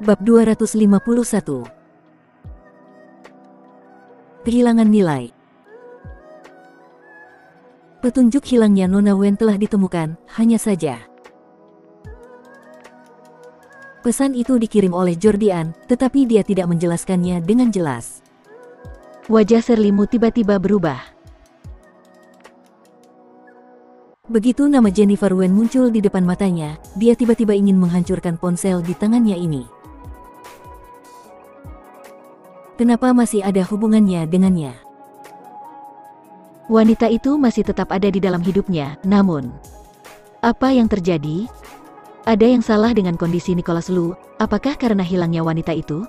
Bab 251. Kehilangan nilai. Petunjuk hilangnya Nona Wen telah ditemukan, hanya saja pesan itu dikirim oleh Jordian, tetapi dia tidak menjelaskannya dengan jelas. Wajah Serlimu tiba-tiba berubah. Begitu nama Jennifer Wen muncul di depan matanya, dia tiba-tiba ingin menghancurkan ponsel di tangannya ini. Kenapa masih ada hubungannya dengannya? Wanita itu masih tetap ada di dalam hidupnya, namun apa yang terjadi? Ada yang salah dengan kondisi Nicholas Lu, apakah karena hilangnya wanita itu?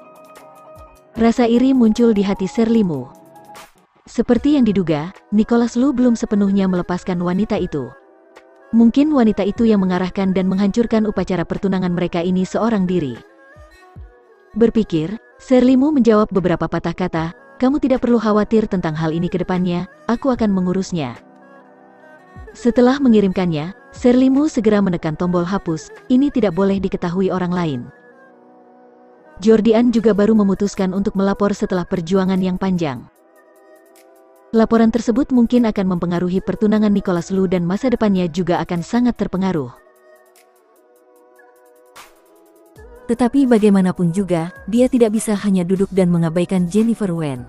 Rasa iri muncul di hati Serlimu. Seperti yang diduga, Nicholas Lu belum sepenuhnya melepaskan wanita itu. Mungkin wanita itu yang mengarahkan dan menghancurkan upacara pertunangan mereka ini seorang diri. Berpikir, Serlimu menjawab beberapa patah kata, "Kamu tidak perlu khawatir tentang hal ini ke depannya, aku akan mengurusnya." Setelah mengirimkannya, Serlimu segera menekan tombol hapus, ini tidak boleh diketahui orang lain. Jordian juga baru memutuskan untuk melapor setelah perjuangan yang panjang. Laporan tersebut mungkin akan mempengaruhi pertunangan Nicholas Lu dan masa depannya juga akan sangat terpengaruh. Tetapi bagaimanapun juga, dia tidak bisa hanya duduk dan mengabaikan Jennifer Wen.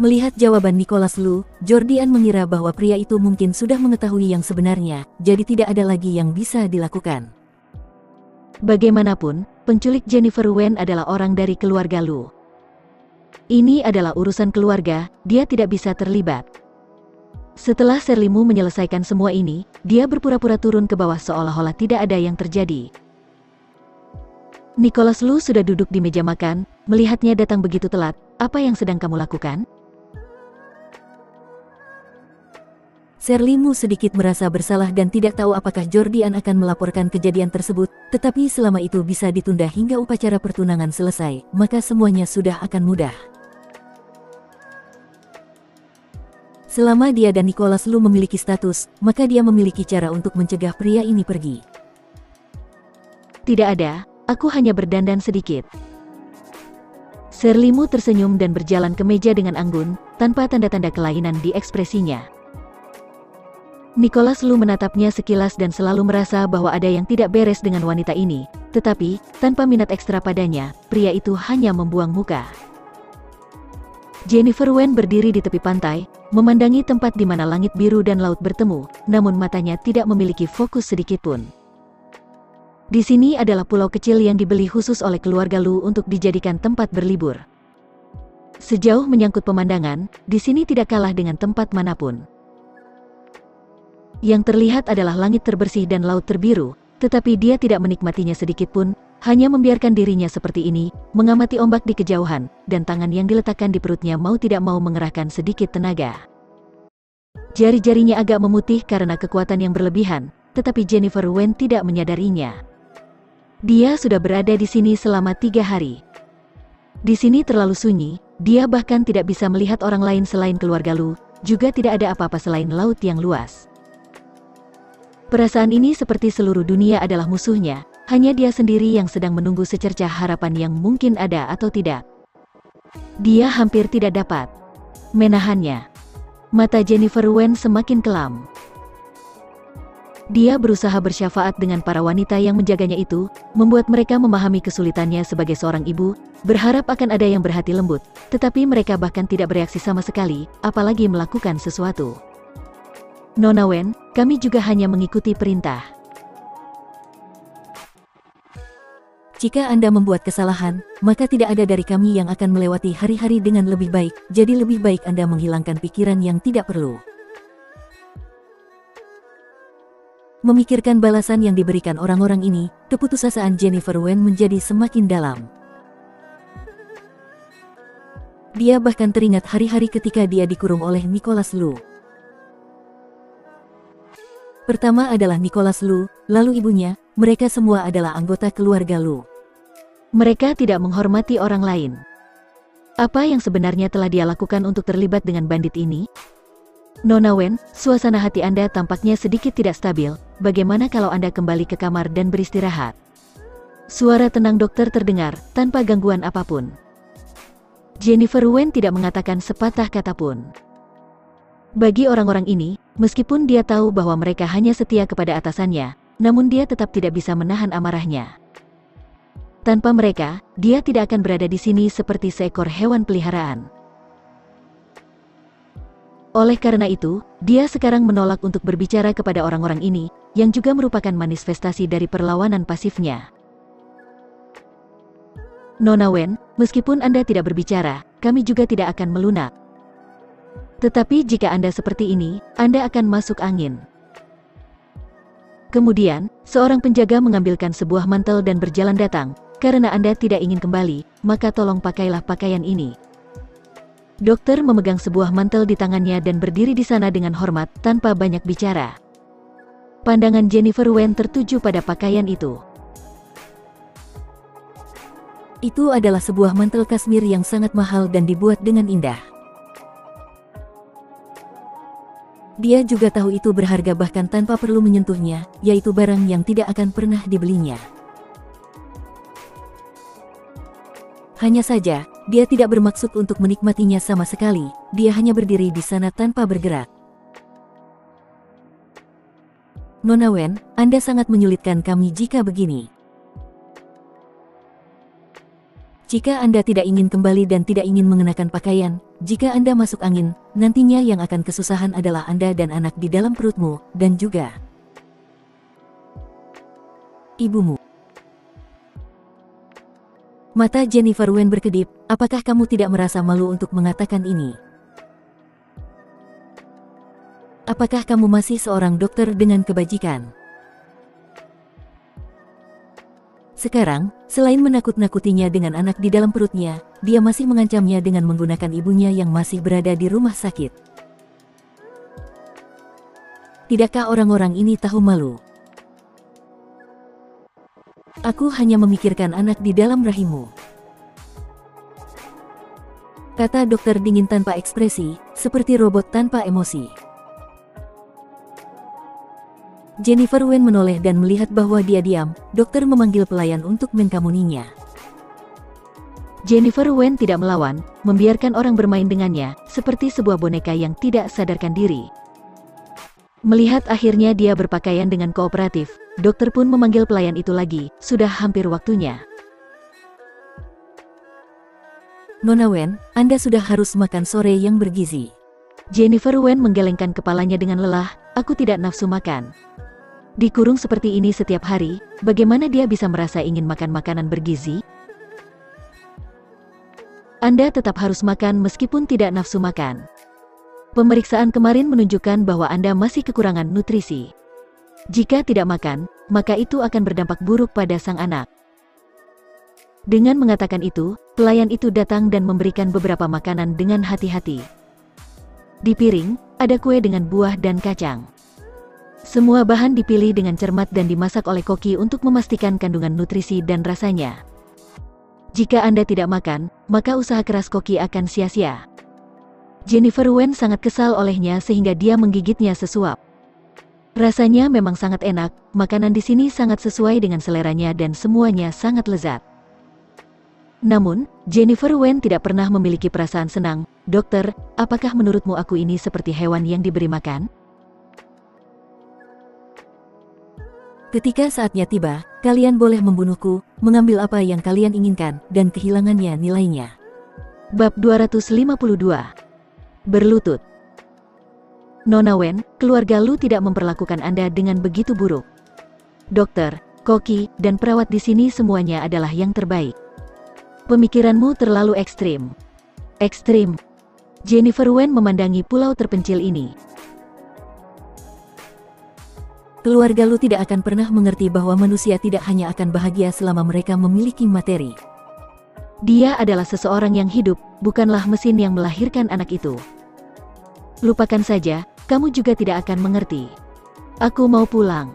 Melihat jawaban Nicholas Lu, Jordian mengira bahwa pria itu mungkin sudah mengetahui yang sebenarnya, jadi tidak ada lagi yang bisa dilakukan. Bagaimanapun, penculik Jennifer Wen adalah orang dari keluarga Lu. Ini adalah urusan keluarga, dia tidak bisa terlibat. Setelah Serlimu menyelesaikan semua ini, dia berpura-pura turun ke bawah seolah-olah tidak ada yang terjadi. Nicholas Lu sudah duduk di meja makan, melihatnya datang begitu telat, "Apa yang sedang kamu lakukan?" Serlimu sedikit merasa bersalah dan tidak tahu apakah Jordian akan melaporkan kejadian tersebut, tetapi selama itu bisa ditunda hingga upacara pertunangan selesai, maka semuanya sudah akan mudah. Selama dia dan Nicholas Lu memiliki status, maka dia memiliki cara untuk mencegah pria ini pergi. "Tidak ada, aku hanya berdandan sedikit." Serlimu tersenyum dan berjalan ke meja dengan anggun, tanpa tanda-tanda kelainan di ekspresinya. Nicholas Lu menatapnya sekilas dan selalu merasa bahwa ada yang tidak beres dengan wanita ini, tetapi, tanpa minat ekstra padanya, pria itu hanya membuang muka. Jennifer Wen berdiri di tepi pantai, memandangi tempat di mana langit biru dan laut bertemu, namun matanya tidak memiliki fokus sedikitpun. Di sini adalah pulau kecil yang dibeli khusus oleh keluarga Lu untuk dijadikan tempat berlibur. Sejauh menyangkut pemandangan, di sini tidak kalah dengan tempat manapun. Yang terlihat adalah langit terbersih dan laut terbiru, tetapi dia tidak menikmatinya sedikitpun, hanya membiarkan dirinya seperti ini, mengamati ombak di kejauhan, dan tangan yang diletakkan di perutnya mau tidak mau mengerahkan sedikit tenaga. Jari-jarinya agak memutih karena kekuatan yang berlebihan, tetapi Jennifer Wen tidak menyadarinya. Dia sudah berada di sini selama 3 hari. Di sini terlalu sunyi, dia bahkan tidak bisa melihat orang lain selain keluarga Lu, juga tidak ada apa-apa selain laut yang luas. Perasaan ini seperti seluruh dunia adalah musuhnya, hanya dia sendiri yang sedang menunggu secercah harapan yang mungkin ada atau tidak. Dia hampir tidak dapat menahannya. Mata Jennifer Wen semakin kelam. Dia berusaha bersyafaat dengan para wanita yang menjaganya itu, membuat mereka memahami kesulitannya sebagai seorang ibu, berharap akan ada yang berhati lembut, tetapi mereka bahkan tidak bereaksi sama sekali, apalagi melakukan sesuatu. "Nona Wen, kami juga hanya mengikuti perintah. Jika Anda membuat kesalahan, maka tidak ada dari kami yang akan melewati hari-hari dengan lebih baik, jadi lebih baik Anda menghilangkan pikiran yang tidak perlu." Memikirkan balasan yang diberikan orang-orang ini, keputusasaan Jennifer Wen menjadi semakin dalam. Dia bahkan teringat hari-hari ketika dia dikurung oleh Nicholas Lu. Pertama adalah Nicholas Lu, lalu ibunya, mereka semua adalah anggota keluarga Lu. Mereka tidak menghormati orang lain. Apa yang sebenarnya telah dia lakukan untuk terlibat dengan bandit ini? "Nona Wen, suasana hati Anda tampaknya sedikit tidak stabil, bagaimana kalau Anda kembali ke kamar dan beristirahat? Suara tenang dokter terdengar, tanpa gangguan apapun. Jennifer Wen tidak mengatakan sepatah kata pun. Bagi orang-orang ini, meskipun dia tahu bahwa mereka hanya setia kepada atasannya, namun dia tetap tidak bisa menahan amarahnya. Tanpa mereka, dia tidak akan berada di sini seperti seekor hewan peliharaan. Oleh karena itu, dia sekarang menolak untuk berbicara kepada orang-orang ini, yang juga merupakan manifestasi dari perlawanan pasifnya. Nona Wen, meskipun Anda tidak berbicara, kami juga tidak akan melunak. Tetapi jika Anda seperti ini, Anda akan masuk angin. Kemudian, seorang penjaga mengambilkan sebuah mantel dan berjalan datang. Karena Anda tidak ingin kembali, maka tolong pakailah pakaian ini. Dokter memegang sebuah mantel di tangannya dan berdiri di sana dengan hormat, tanpa banyak bicara. Pandangan Jennifer Wen tertuju pada pakaian itu. Itu adalah sebuah mantel kasmir yang sangat mahal dan dibuat dengan indah. Dia juga tahu itu berharga bahkan tanpa perlu menyentuhnya, yaitu barang yang tidak akan pernah dibelinya. Hanya saja, dia tidak bermaksud untuk menikmatinya sama sekali, dia hanya berdiri di sana tanpa bergerak. Nona Wen, Anda sangat menyulitkan kami jika begini. Jika Anda tidak ingin kembali dan tidak ingin mengenakan pakaian, jika Anda masuk angin, nantinya yang akan kesusahan adalah Anda dan anak di dalam perutmu, dan juga ibumu. Mata Jennifer Wen berkedip, apakah kamu tidak merasa malu untuk mengatakan ini? Apakah kamu masih seorang dokter dengan kebajikan? Sekarang, selain menakut-nakutinya dengan anak di dalam perutnya, dia masih mengancamnya dengan menggunakan ibunya yang masih berada di rumah sakit. Tidakkah orang-orang ini tahu malu? Aku hanya memikirkan anak di dalam rahimmu, kata dokter dingin tanpa ekspresi, seperti robot tanpa emosi. Jennifer Wen menoleh dan melihat bahwa dia diam. Dokter memanggil pelayan untuk mengkamuninya. Jennifer Wen tidak melawan, membiarkan orang bermain dengannya, seperti sebuah boneka yang tidak sadarkan diri. Melihat akhirnya dia berpakaian dengan kooperatif, dokter pun memanggil pelayan itu lagi, sudah hampir waktunya. Nona Wen, Anda sudah harus makan sore yang bergizi. Jennifer Wen menggelengkan kepalanya dengan lelah, aku tidak nafsu makan. Dikurung seperti ini setiap hari, bagaimana dia bisa merasa ingin makan makanan bergizi? Anda tetap harus makan meskipun tidak nafsu makan. Pemeriksaan kemarin menunjukkan bahwa Anda masih kekurangan nutrisi. Jika tidak makan, maka itu akan berdampak buruk pada sang anak. Dengan mengatakan itu, pelayan itu datang dan memberikan beberapa makanan dengan hati-hati. Di piring, ada kue dengan buah dan kacang. Semua bahan dipilih dengan cermat dan dimasak oleh koki untuk memastikan kandungan nutrisi dan rasanya. Jika Anda tidak makan, maka usaha keras koki akan sia-sia. Jennifer Wen sangat kesal olehnya sehingga dia menggigitnya sesuap. Rasanya memang sangat enak, makanan di sini sangat sesuai dengan seleranya dan semuanya sangat lezat. Namun, Jennifer Wen tidak pernah memiliki perasaan senang. Dokter, apakah menurutmu aku ini seperti hewan yang diberi makan? Ketika saatnya tiba, kalian boleh membunuhku, mengambil apa yang kalian inginkan, dan kehilangannya nilainya. Bab 252. Berlutut. Nona Wen, keluarga Lu tidak memperlakukan Anda dengan begitu buruk. Dokter, koki, dan perawat di sini semuanya adalah yang terbaik. Pemikiranmu terlalu ekstrim. Ekstrim. Jennifer Wen memandangi pulau terpencil ini. Keluarga Lu tidak akan pernah mengerti bahwa manusia tidak hanya akan bahagia selama mereka memiliki materi. Dia adalah seseorang yang hidup, bukanlah mesin yang melahirkan anak itu. Lupakan saja, kamu juga tidak akan mengerti. Aku mau pulang.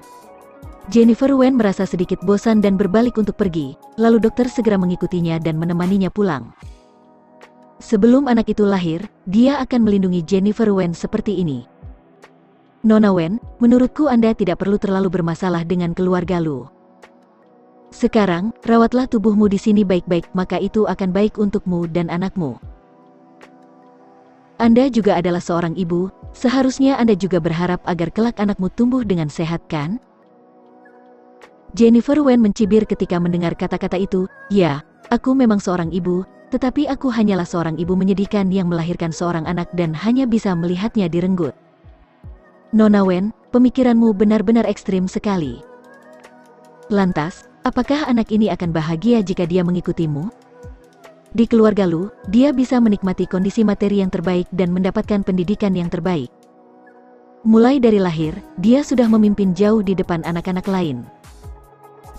Jennifer Wen merasa sedikit bosan dan berbalik untuk pergi, lalu dokter segera mengikutinya dan menemaninya pulang. Sebelum anak itu lahir, dia akan melindungi Jennifer Wen seperti ini. Nona Wen, menurutku Anda tidak perlu terlalu bermasalah dengan keluarga Lu. Sekarang, rawatlah tubuhmu di sini baik-baik, maka itu akan baik untukmu dan anakmu. Anda juga adalah seorang ibu, seharusnya Anda juga berharap agar kelak anakmu tumbuh dengan sehat, kan? Jennifer Wen mencibir ketika mendengar kata-kata itu. Ya, aku memang seorang ibu, tetapi aku hanyalah seorang ibu menyedihkan yang melahirkan seorang anak dan hanya bisa melihatnya direnggut. Nona Wen, pemikiranmu benar-benar ekstrim sekali. Lantas, apakah anak ini akan bahagia jika dia mengikutimu? Di keluarga Lu, dia bisa menikmati kondisi materi yang terbaik dan mendapatkan pendidikan yang terbaik. Mulai dari lahir, dia sudah memimpin jauh di depan anak-anak lain.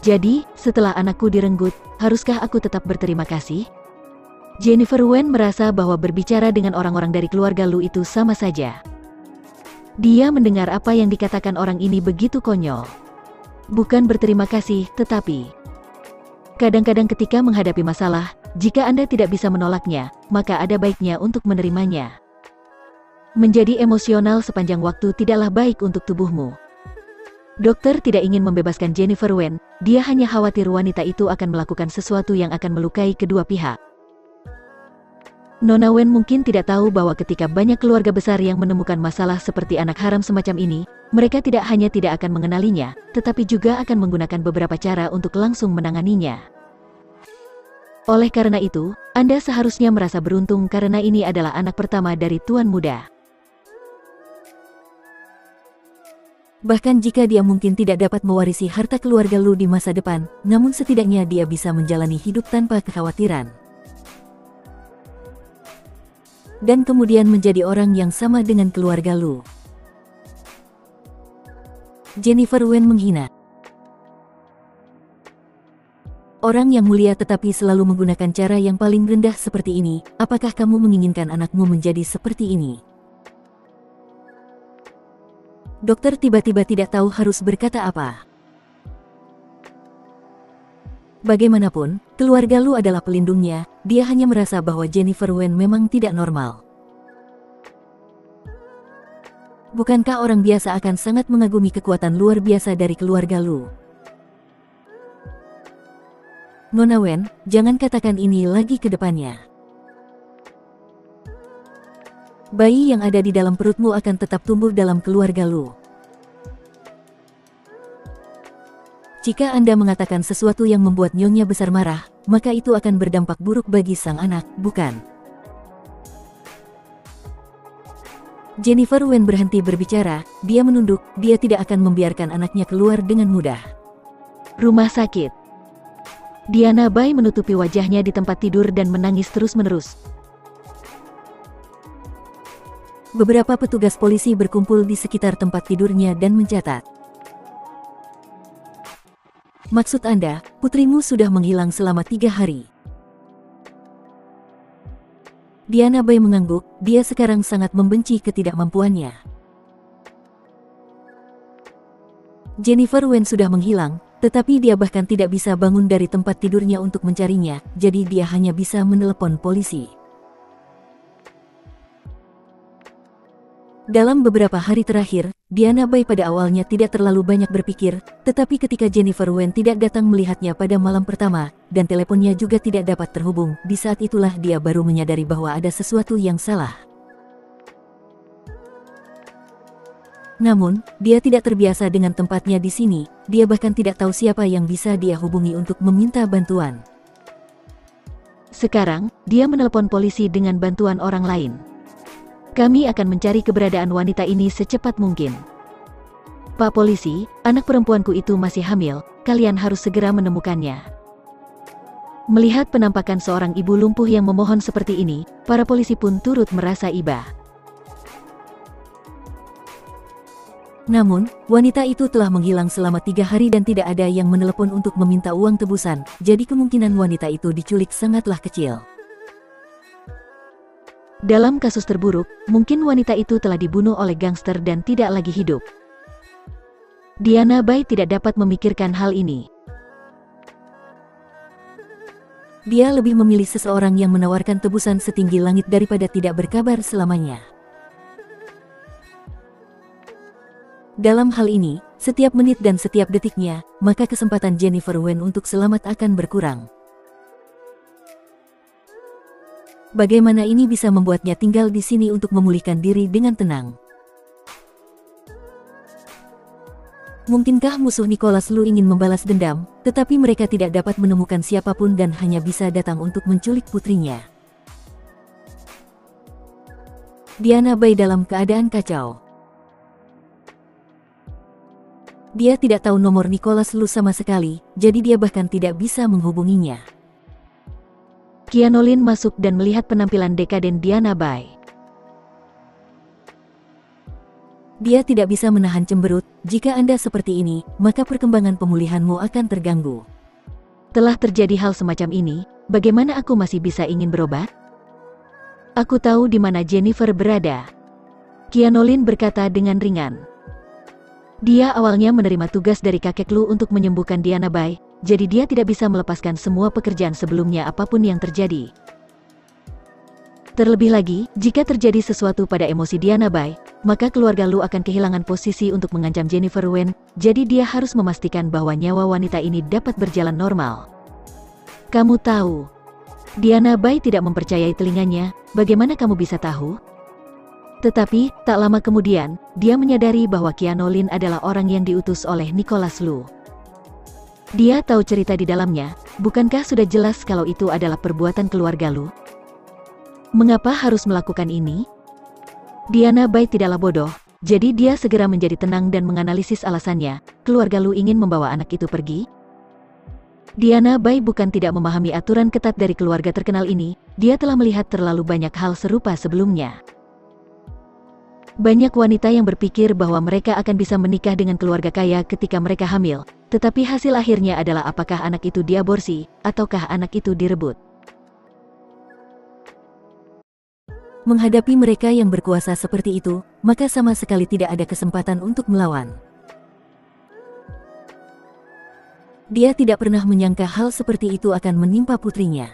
Jadi, setelah anakku direnggut, haruskah aku tetap berterima kasih? Jennifer Wen merasa bahwa berbicara dengan orang-orang dari keluarga Lu itu sama saja. Dia mendengar apa yang dikatakan orang ini begitu konyol. Bukan berterima kasih, tetapi kadang-kadang ketika menghadapi masalah, jika Anda tidak bisa menolaknya, maka ada baiknya untuk menerimanya. Menjadi emosional sepanjang waktu tidaklah baik untuk tubuhmu. Dokter tidak ingin membebaskan Jennifer Wen, dia hanya khawatir wanita itu akan melakukan sesuatu yang akan melukai kedua pihak. Nona Wen mungkin tidak tahu bahwa ketika banyak keluarga besar yang menemukan masalah seperti anak haram semacam ini, mereka tidak hanya tidak akan mengenalinya, tetapi juga akan menggunakan beberapa cara untuk langsung menanganinya. Oleh karena itu, Anda seharusnya merasa beruntung karena ini adalah anak pertama dari tuan muda. Bahkan jika dia mungkin tidak dapat mewarisi harta keluarga Lu di masa depan, namun setidaknya dia bisa menjalani hidup tanpa kekhawatiran. Dan kemudian menjadi orang yang sama dengan keluarga Lu. Jennifer Wen menghina. Orang yang mulia tetapi selalu menggunakan cara yang paling rendah seperti ini, apakah kamu menginginkan anakmu menjadi seperti ini? Dokter tiba-tiba tidak tahu harus berkata apa. Bagaimanapun, keluarga Lu adalah pelindungnya, dia hanya merasa bahwa Jennifer Wen memang tidak normal. Bukankah orang biasa akan sangat mengagumi kekuatan luar biasa dari keluarga Lu? Nona Wen, jangan katakan ini lagi ke depannya. Bayi yang ada di dalam perutmu akan tetap tumbuh dalam keluarga Lu. Jika Anda mengatakan sesuatu yang membuat nyonya besar marah, maka itu akan berdampak buruk bagi sang anak, bukan? Jennifer Wen berhenti berbicara, dia menunduk, dia tidak akan membiarkan anaknya keluar dengan mudah. Rumah sakit. Diana Bai menutupi wajahnya di tempat tidur dan menangis terus-menerus. Beberapa petugas polisi berkumpul di sekitar tempat tidurnya dan mencatat. Maksud Anda, putrimu sudah menghilang selama 3 hari. Diana Bai mengangguk, dia sekarang sangat membenci ketidakmampuannya. Jennifer Wen sudah menghilang, tetapi dia bahkan tidak bisa bangun dari tempat tidurnya untuk mencarinya, jadi dia hanya bisa menelepon polisi. Dalam beberapa hari terakhir, Diana Bai pada awalnya tidak terlalu banyak berpikir, tetapi ketika Jennifer Wen tidak datang melihatnya pada malam pertama, dan teleponnya juga tidak dapat terhubung, di saat itulah dia baru menyadari bahwa ada sesuatu yang salah. Namun, dia tidak terbiasa dengan tempatnya di sini, dia bahkan tidak tahu siapa yang bisa dia hubungi untuk meminta bantuan. Sekarang, dia menelepon polisi dengan bantuan orang lain. Kami akan mencari keberadaan wanita ini secepat mungkin. Pak polisi, anak perempuanku itu masih hamil, kalian harus segera menemukannya. Melihat penampakan seorang ibu lumpuh yang memohon seperti ini, para polisi pun turut merasa iba. Namun, wanita itu telah menghilang selama 3 hari dan tidak ada yang menelepon untuk meminta uang tebusan, jadi kemungkinan wanita itu diculik sangatlah kecil. Dalam kasus terburuk, mungkin wanita itu telah dibunuh oleh gangster dan tidak lagi hidup. Diana Bai tidak dapat memikirkan hal ini. Dia lebih memilih seseorang yang menawarkan tebusan setinggi langit daripada tidak berkabar selamanya. Dalam hal ini, setiap menit dan setiap detiknya, maka kesempatan Jennifer Wen untuk selamat akan berkurang. Bagaimana ini bisa membuatnya tinggal di sini untuk memulihkan diri dengan tenang? Mungkinkah musuh Nicholas Lu ingin membalas dendam, tetapi mereka tidak dapat menemukan siapapun dan hanya bisa datang untuk menculik putrinya? Diana Bai dalam keadaan kacau. Dia tidak tahu nomor Nicholas Lu sama sekali, jadi dia bahkan tidak bisa menghubunginya. Qianolin masuk dan melihat penampilan dekaden Diana Bai. Dia tidak bisa menahan cemberut. Jika Anda seperti ini, maka perkembangan pemulihanmu akan terganggu. Telah terjadi hal semacam ini, bagaimana aku masih bisa ingin berobat? Aku tahu di mana Jennifer berada. Qianolin berkata dengan ringan. Dia awalnya menerima tugas dari kakek Lu untuk menyembuhkan Diana Bai, jadi dia tidak bisa melepaskan semua pekerjaan sebelumnya apapun yang terjadi. Terlebih lagi, jika terjadi sesuatu pada emosi Diana Bai, maka keluarga Lu akan kehilangan posisi untuk mengancam Jennifer Wen, jadi dia harus memastikan bahwa nyawa wanita ini dapat berjalan normal. Kamu tahu, Diana Bai tidak mempercayai telinganya, bagaimana kamu bisa tahu? Tetapi, tak lama kemudian, dia menyadari bahwa Qianolin adalah orang yang diutus oleh Nicholas Lu. Dia tahu cerita di dalamnya, bukankah sudah jelas kalau itu adalah perbuatan keluarga Lu? Mengapa harus melakukan ini? Diana Bai tidaklah bodoh, jadi dia segera menjadi tenang dan menganalisis alasannya, keluarga Lu ingin membawa anak itu pergi? Diana Bai bukan tidak memahami aturan ketat dari keluarga terkenal ini, dia telah melihat terlalu banyak hal serupa sebelumnya. Banyak wanita yang berpikir bahwa mereka akan bisa menikah dengan keluarga kaya ketika mereka hamil, tetapi hasil akhirnya adalah apakah anak itu diaborsi, ataukah anak itu direbut. Menghadapi mereka yang berkuasa seperti itu, maka sama sekali tidak ada kesempatan untuk melawan. Dia tidak pernah menyangka hal seperti itu akan menimpa putrinya.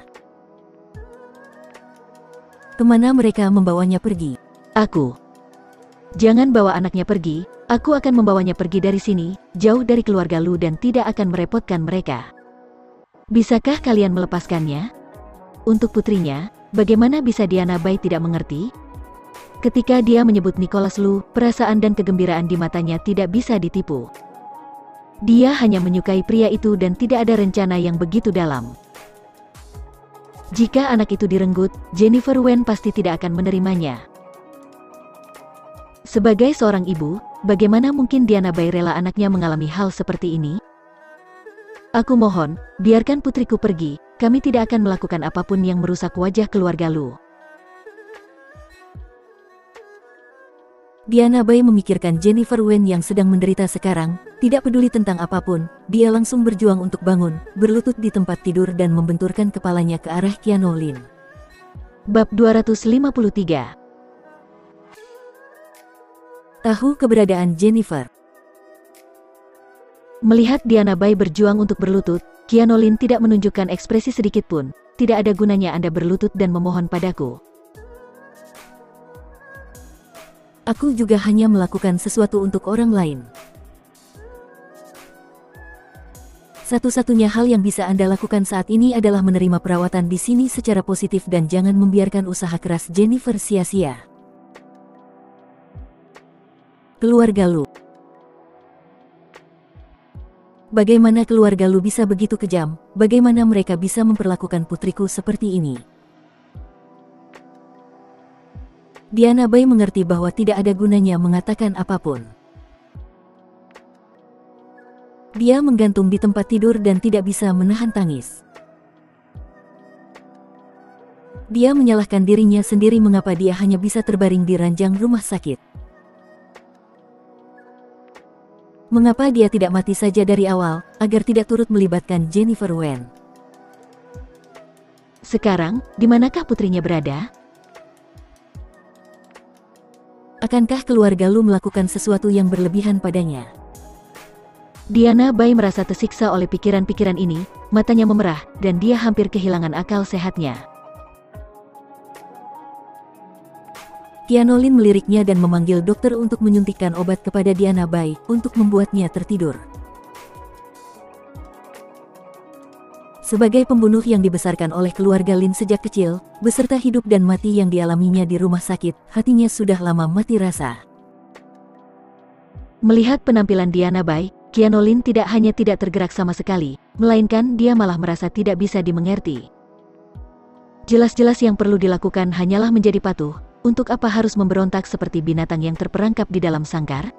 Kemana mereka membawanya pergi? Jangan bawa anaknya pergi, aku akan membawanya pergi dari sini, jauh dari keluarga Lu dan tidak akan merepotkan mereka. Bisakah kalian melepaskannya? Untuk putrinya, bagaimana bisa Diana Bai tidak mengerti? Ketika dia menyebut Nicholas Lu, perasaan dan kegembiraan di matanya tidak bisa ditipu. Dia hanya menyukai pria itu dan tidak ada rencana yang begitu dalam. Jika anak itu direnggut, Jennifer Wen pasti tidak akan menerimanya. Sebagai seorang ibu, bagaimana mungkin Diana Bai rela anaknya mengalami hal seperti ini? Aku mohon, biarkan putriku pergi, kami tidak akan melakukan apapun yang merusak wajah keluarga Lu. Diana Bai memikirkan Jennifer Wen yang sedang menderita sekarang, tidak peduli tentang apapun, dia langsung berjuang untuk bangun, berlutut di tempat tidur dan membenturkan kepalanya ke arah Qianolin. Bab 253. Tahu keberadaan Jennifer. Melihat Diana Bai berjuang untuk berlutut, Qianolin tidak menunjukkan ekspresi sedikit pun. Tidak ada gunanya Anda berlutut dan memohon padaku. Aku juga hanya melakukan sesuatu untuk orang lain. Satu-satunya hal yang bisa Anda lakukan saat ini adalah menerima perawatan di sini secara positif dan jangan membiarkan usaha keras Jennifer sia-sia. Keluarga Lu. Bagaimana keluarga Lu bisa begitu kejam? Bagaimana mereka bisa memperlakukan putriku seperti ini? Diana Bai mengerti bahwa tidak ada gunanya mengatakan apapun. Dia menggantung di tempat tidur dan tidak bisa menahan tangis. Dia menyalahkan dirinya sendiri mengapa dia hanya bisa terbaring di ranjang rumah sakit. Mengapa dia tidak mati saja dari awal, agar tidak turut melibatkan Jennifer Wen? Sekarang, di manakah putrinya berada? Akankah keluarga Lu melakukan sesuatu yang berlebihan padanya? Diana Bai merasa tersiksa oleh pikiran-pikiran ini, matanya memerah, dan dia hampir kehilangan akal sehatnya. Kianolin meliriknya dan memanggil dokter untuk menyuntikkan obat kepada Diana Bai untuk membuatnya tertidur. Sebagai pembunuh yang dibesarkan oleh keluarga Lin sejak kecil, beserta hidup dan mati yang dialaminya di rumah sakit, hatinya sudah lama mati rasa. Melihat penampilan Diana Bai, Kianolin tidak hanya tidak tergerak sama sekali, melainkan dia malah merasa tidak bisa dimengerti. Jelas-jelas yang perlu dilakukan hanyalah menjadi patuh. Untuk apa harus memberontak seperti binatang yang terperangkap di dalam sangkar?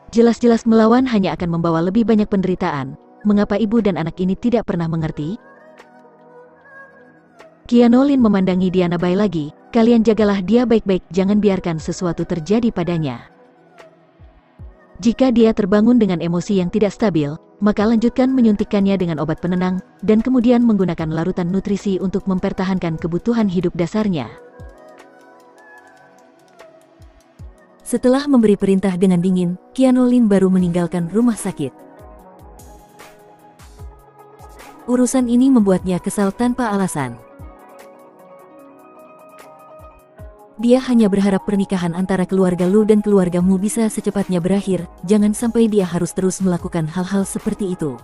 Jelas-jelas melawan hanya akan membawa lebih banyak penderitaan. Mengapa ibu dan anak ini tidak pernah mengerti? Kianolin memandangi Diana Bai lagi. Kalian jagalah dia baik-baik, jangan biarkan sesuatu terjadi padanya. Jika dia terbangun dengan emosi yang tidak stabil, maka lanjutkan menyuntikkannya dengan obat penenang, dan kemudian menggunakan larutan nutrisi untuk mempertahankan kebutuhan hidup dasarnya. Setelah memberi perintah dengan dingin, Kianolin baru meninggalkan rumah sakit. Urusan ini membuatnya kesal tanpa alasan. Dia hanya berharap pernikahan antara keluarga Lu dan keluargamu bisa secepatnya berakhir, jangan sampai dia harus terus melakukan hal-hal seperti itu.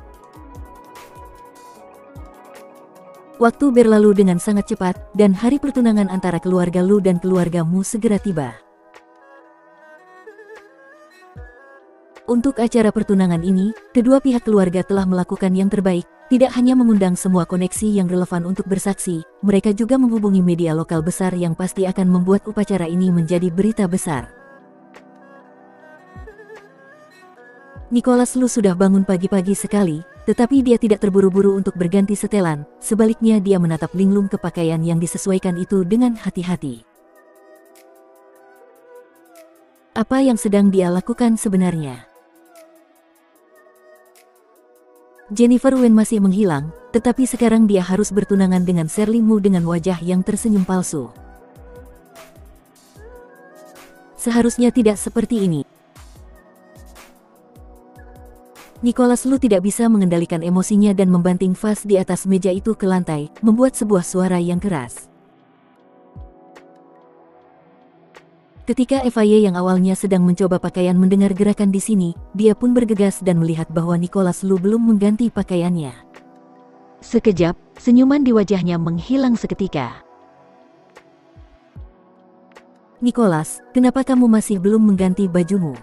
Waktu berlalu dengan sangat cepat, dan hari pertunangan antara keluarga Lu dan keluargamu segera tiba. Untuk acara pertunangan ini, kedua pihak keluarga telah melakukan yang terbaik, tidak hanya mengundang semua koneksi yang relevan untuk bersaksi, mereka juga menghubungi media lokal besar yang pasti akan membuat upacara ini menjadi berita besar. Nicholas Lu sudah bangun pagi-pagi sekali, tetapi dia tidak terburu-buru untuk berganti setelan, sebaliknya dia menatap linglung kepakaian yang disesuaikan itu dengan hati-hati. Apa yang sedang dia lakukan sebenarnya? Jennifer Wen masih menghilang, tetapi sekarang dia harus bertunangan dengan Shirley Mu dengan wajah yang tersenyum palsu. Seharusnya tidak seperti ini. Nicholas Lu tidak bisa mengendalikan emosinya dan membanting vas di atas meja itu ke lantai, membuat sebuah suara yang keras. Ketika FIA yang awalnya sedang mencoba pakaian mendengar gerakan di sini, dia pun bergegas dan melihat bahwa Nicholas Lu belum mengganti pakaiannya. Sekejap, senyuman di wajahnya menghilang seketika. Nicholas, kenapa kamu masih belum mengganti bajumu?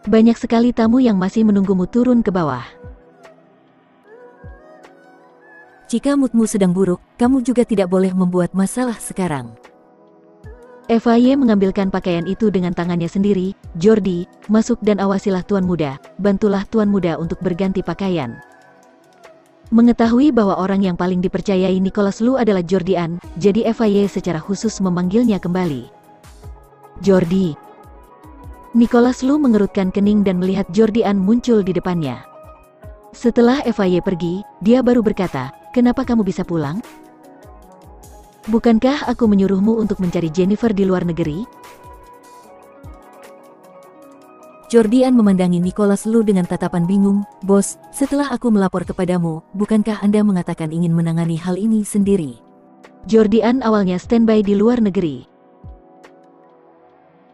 Banyak sekali tamu yang masih menunggumu turun ke bawah. Jika moodmu sedang buruk, kamu juga tidak boleh membuat masalah sekarang. FIA mengambilkan pakaian itu dengan tangannya sendiri. Jordi, masuk dan awasilah Tuan Muda, bantulah Tuan Muda untuk berganti pakaian. Mengetahui bahwa orang yang paling dipercayai Nicholas Lu adalah Jordi-an, jadi FIA secara khusus memanggilnya kembali. Jordi. Nicholas Lu mengerutkan kening dan melihat Jordi-an muncul di depannya. Setelah FIA pergi, dia baru berkata, "Kenapa kamu bisa pulang? Bukankah aku menyuruhmu untuk mencari Jennifer di luar negeri?" Jordi-an memandangi Nicholas Lu dengan tatapan bingung. "Bos, setelah aku melapor kepadamu, bukankah Anda mengatakan ingin menangani hal ini sendiri?" Jordi-an awalnya standby di luar negeri.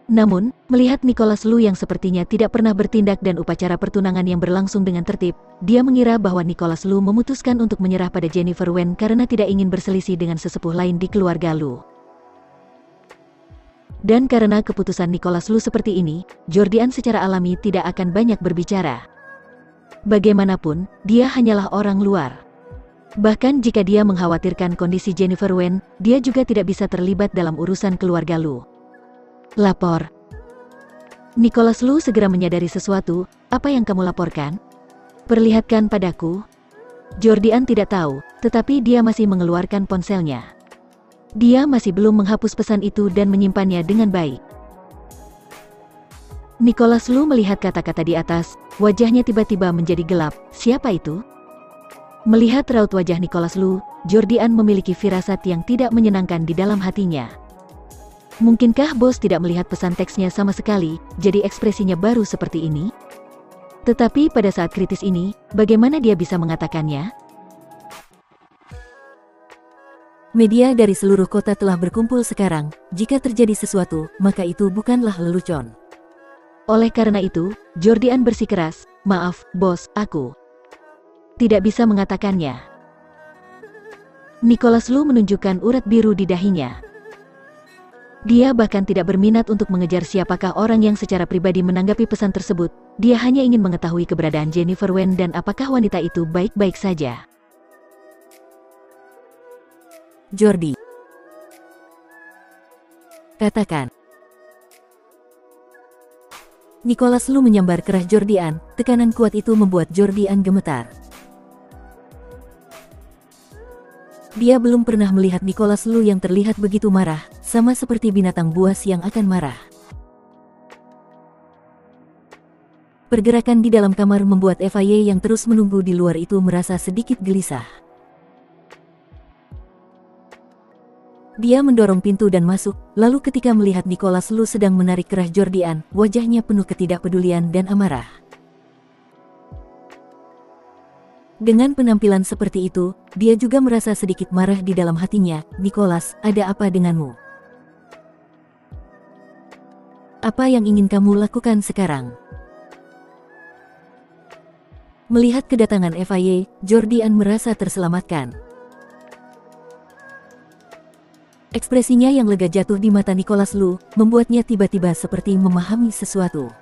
Namun, melihat Nicholas Lu yang sepertinya tidak pernah bertindak dan upacara pertunangan yang berlangsung dengan tertib, dia mengira bahwa Nicholas Lu memutuskan untuk menyerah pada Jennifer Wen karena tidak ingin berselisih dengan sesepuh lain di keluarga Lu. Dan karena keputusan Nicholas Lu seperti ini, Jordi-an secara alami tidak akan banyak berbicara. Bagaimanapun, dia hanyalah orang luar. Bahkan jika dia mengkhawatirkan kondisi Jennifer Wen, dia juga tidak bisa terlibat dalam urusan keluarga Lu. Lapor. Nicholas Lu segera menyadari sesuatu. "Apa yang kamu laporkan? Perlihatkan padaku." Jordi-an tidak tahu, tetapi dia masih mengeluarkan ponselnya. Dia masih belum menghapus pesan itu dan menyimpannya dengan baik. Nicholas Lu melihat kata-kata di atas, wajahnya tiba-tiba menjadi gelap. Siapa itu? Melihat raut wajah Nicholas Lu, Jordi-an memiliki firasat yang tidak menyenangkan di dalam hatinya. Mungkinkah bos tidak melihat pesan teksnya sama sekali, jadi ekspresinya baru seperti ini? Tetapi pada saat kritis ini, bagaimana dia bisa mengatakannya? Media dari seluruh kota telah berkumpul sekarang. Jika terjadi sesuatu, maka itu bukanlah lelucon. Oleh karena itu, Jordian bersikeras, "Maaf, bos, aku tidak bisa mengatakannya." Nicholas Lu menunjukkan urat biru di dahinya. Dia bahkan tidak berminat untuk mengejar siapakah orang yang secara pribadi menanggapi pesan tersebut. Dia hanya ingin mengetahui keberadaan Jennifer Wen dan apakah wanita itu baik-baik saja. Jordi, katakan. Nicholas Lu menyambar kerah Jordian. Tekanan kuat itu membuat Jordian gemetar. Dia belum pernah melihat Nicholas Lu yang terlihat begitu marah, sama seperti binatang buas yang akan marah. Pergerakan di dalam kamar membuat Evie yang terus menunggu di luar itu merasa sedikit gelisah. Dia mendorong pintu dan masuk, lalu ketika melihat Nicholas Lu sedang menarik kerah Jordian, wajahnya penuh ketidakpedulian dan amarah. Dengan penampilan seperti itu, dia juga merasa sedikit marah di dalam hatinya. "Nicholas, ada apa denganmu? Apa yang ingin kamu lakukan sekarang?" Melihat kedatangan Evie, Jordian merasa terselamatkan. Ekspresinya yang lega jatuh di mata Nicholas Lu, membuatnya tiba-tiba seperti memahami sesuatu.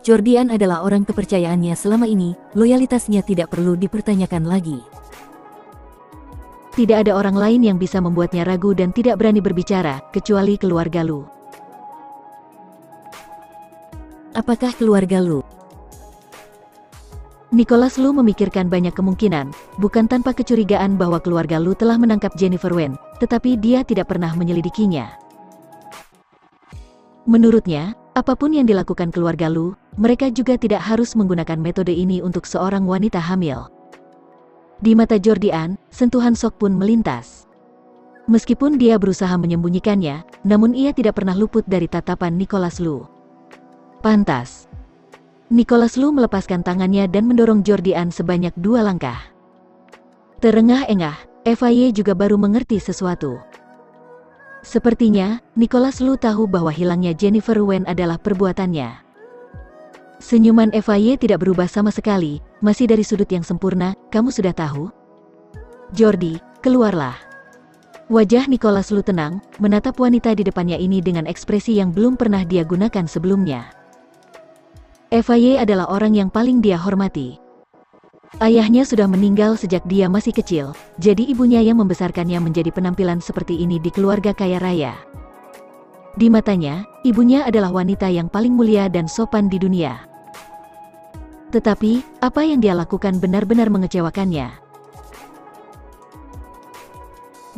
Jordian adalah orang kepercayaannya selama ini, loyalitasnya tidak perlu dipertanyakan lagi. Tidak ada orang lain yang bisa membuatnya ragu dan tidak berani berbicara, kecuali keluarga Lu. Apakah keluarga Lu? Nicholas Lu memikirkan banyak kemungkinan, bukan tanpa kecurigaan bahwa keluarga Lu telah menangkap Jennifer Wen, tetapi dia tidak pernah menyelidikinya. Menurutnya, apapun yang dilakukan keluarga Lu, mereka juga tidak harus menggunakan metode ini untuk seorang wanita hamil. Di mata Jordian, sentuhan shock pun melintas. Meskipun dia berusaha menyembunyikannya, namun ia tidak pernah luput dari tatapan Nicholas Lu. Pantas. Nicholas Lu melepaskan tangannya dan mendorong Jordian sebanyak 2 langkah. Terengah-engah, Evie juga baru mengerti sesuatu. Sepertinya, Nicholas Lu tahu bahwa hilangnya Jennifer Wen adalah perbuatannya. Senyuman Evie tidak berubah sama sekali, masih dari sudut yang sempurna. "Kamu sudah tahu?" "Jordi, keluarlah." Wajah Nicholas Lu tenang, menatap wanita di depannya ini dengan ekspresi yang belum pernah dia gunakan sebelumnya. Evie adalah orang yang paling dia hormati. Ayahnya sudah meninggal sejak dia masih kecil, jadi ibunya yang membesarkannya menjadi penampilan seperti ini di keluarga kaya raya. Di matanya, ibunya adalah wanita yang paling mulia dan sopan di dunia. Tetapi, apa yang dia lakukan benar-benar mengecewakannya.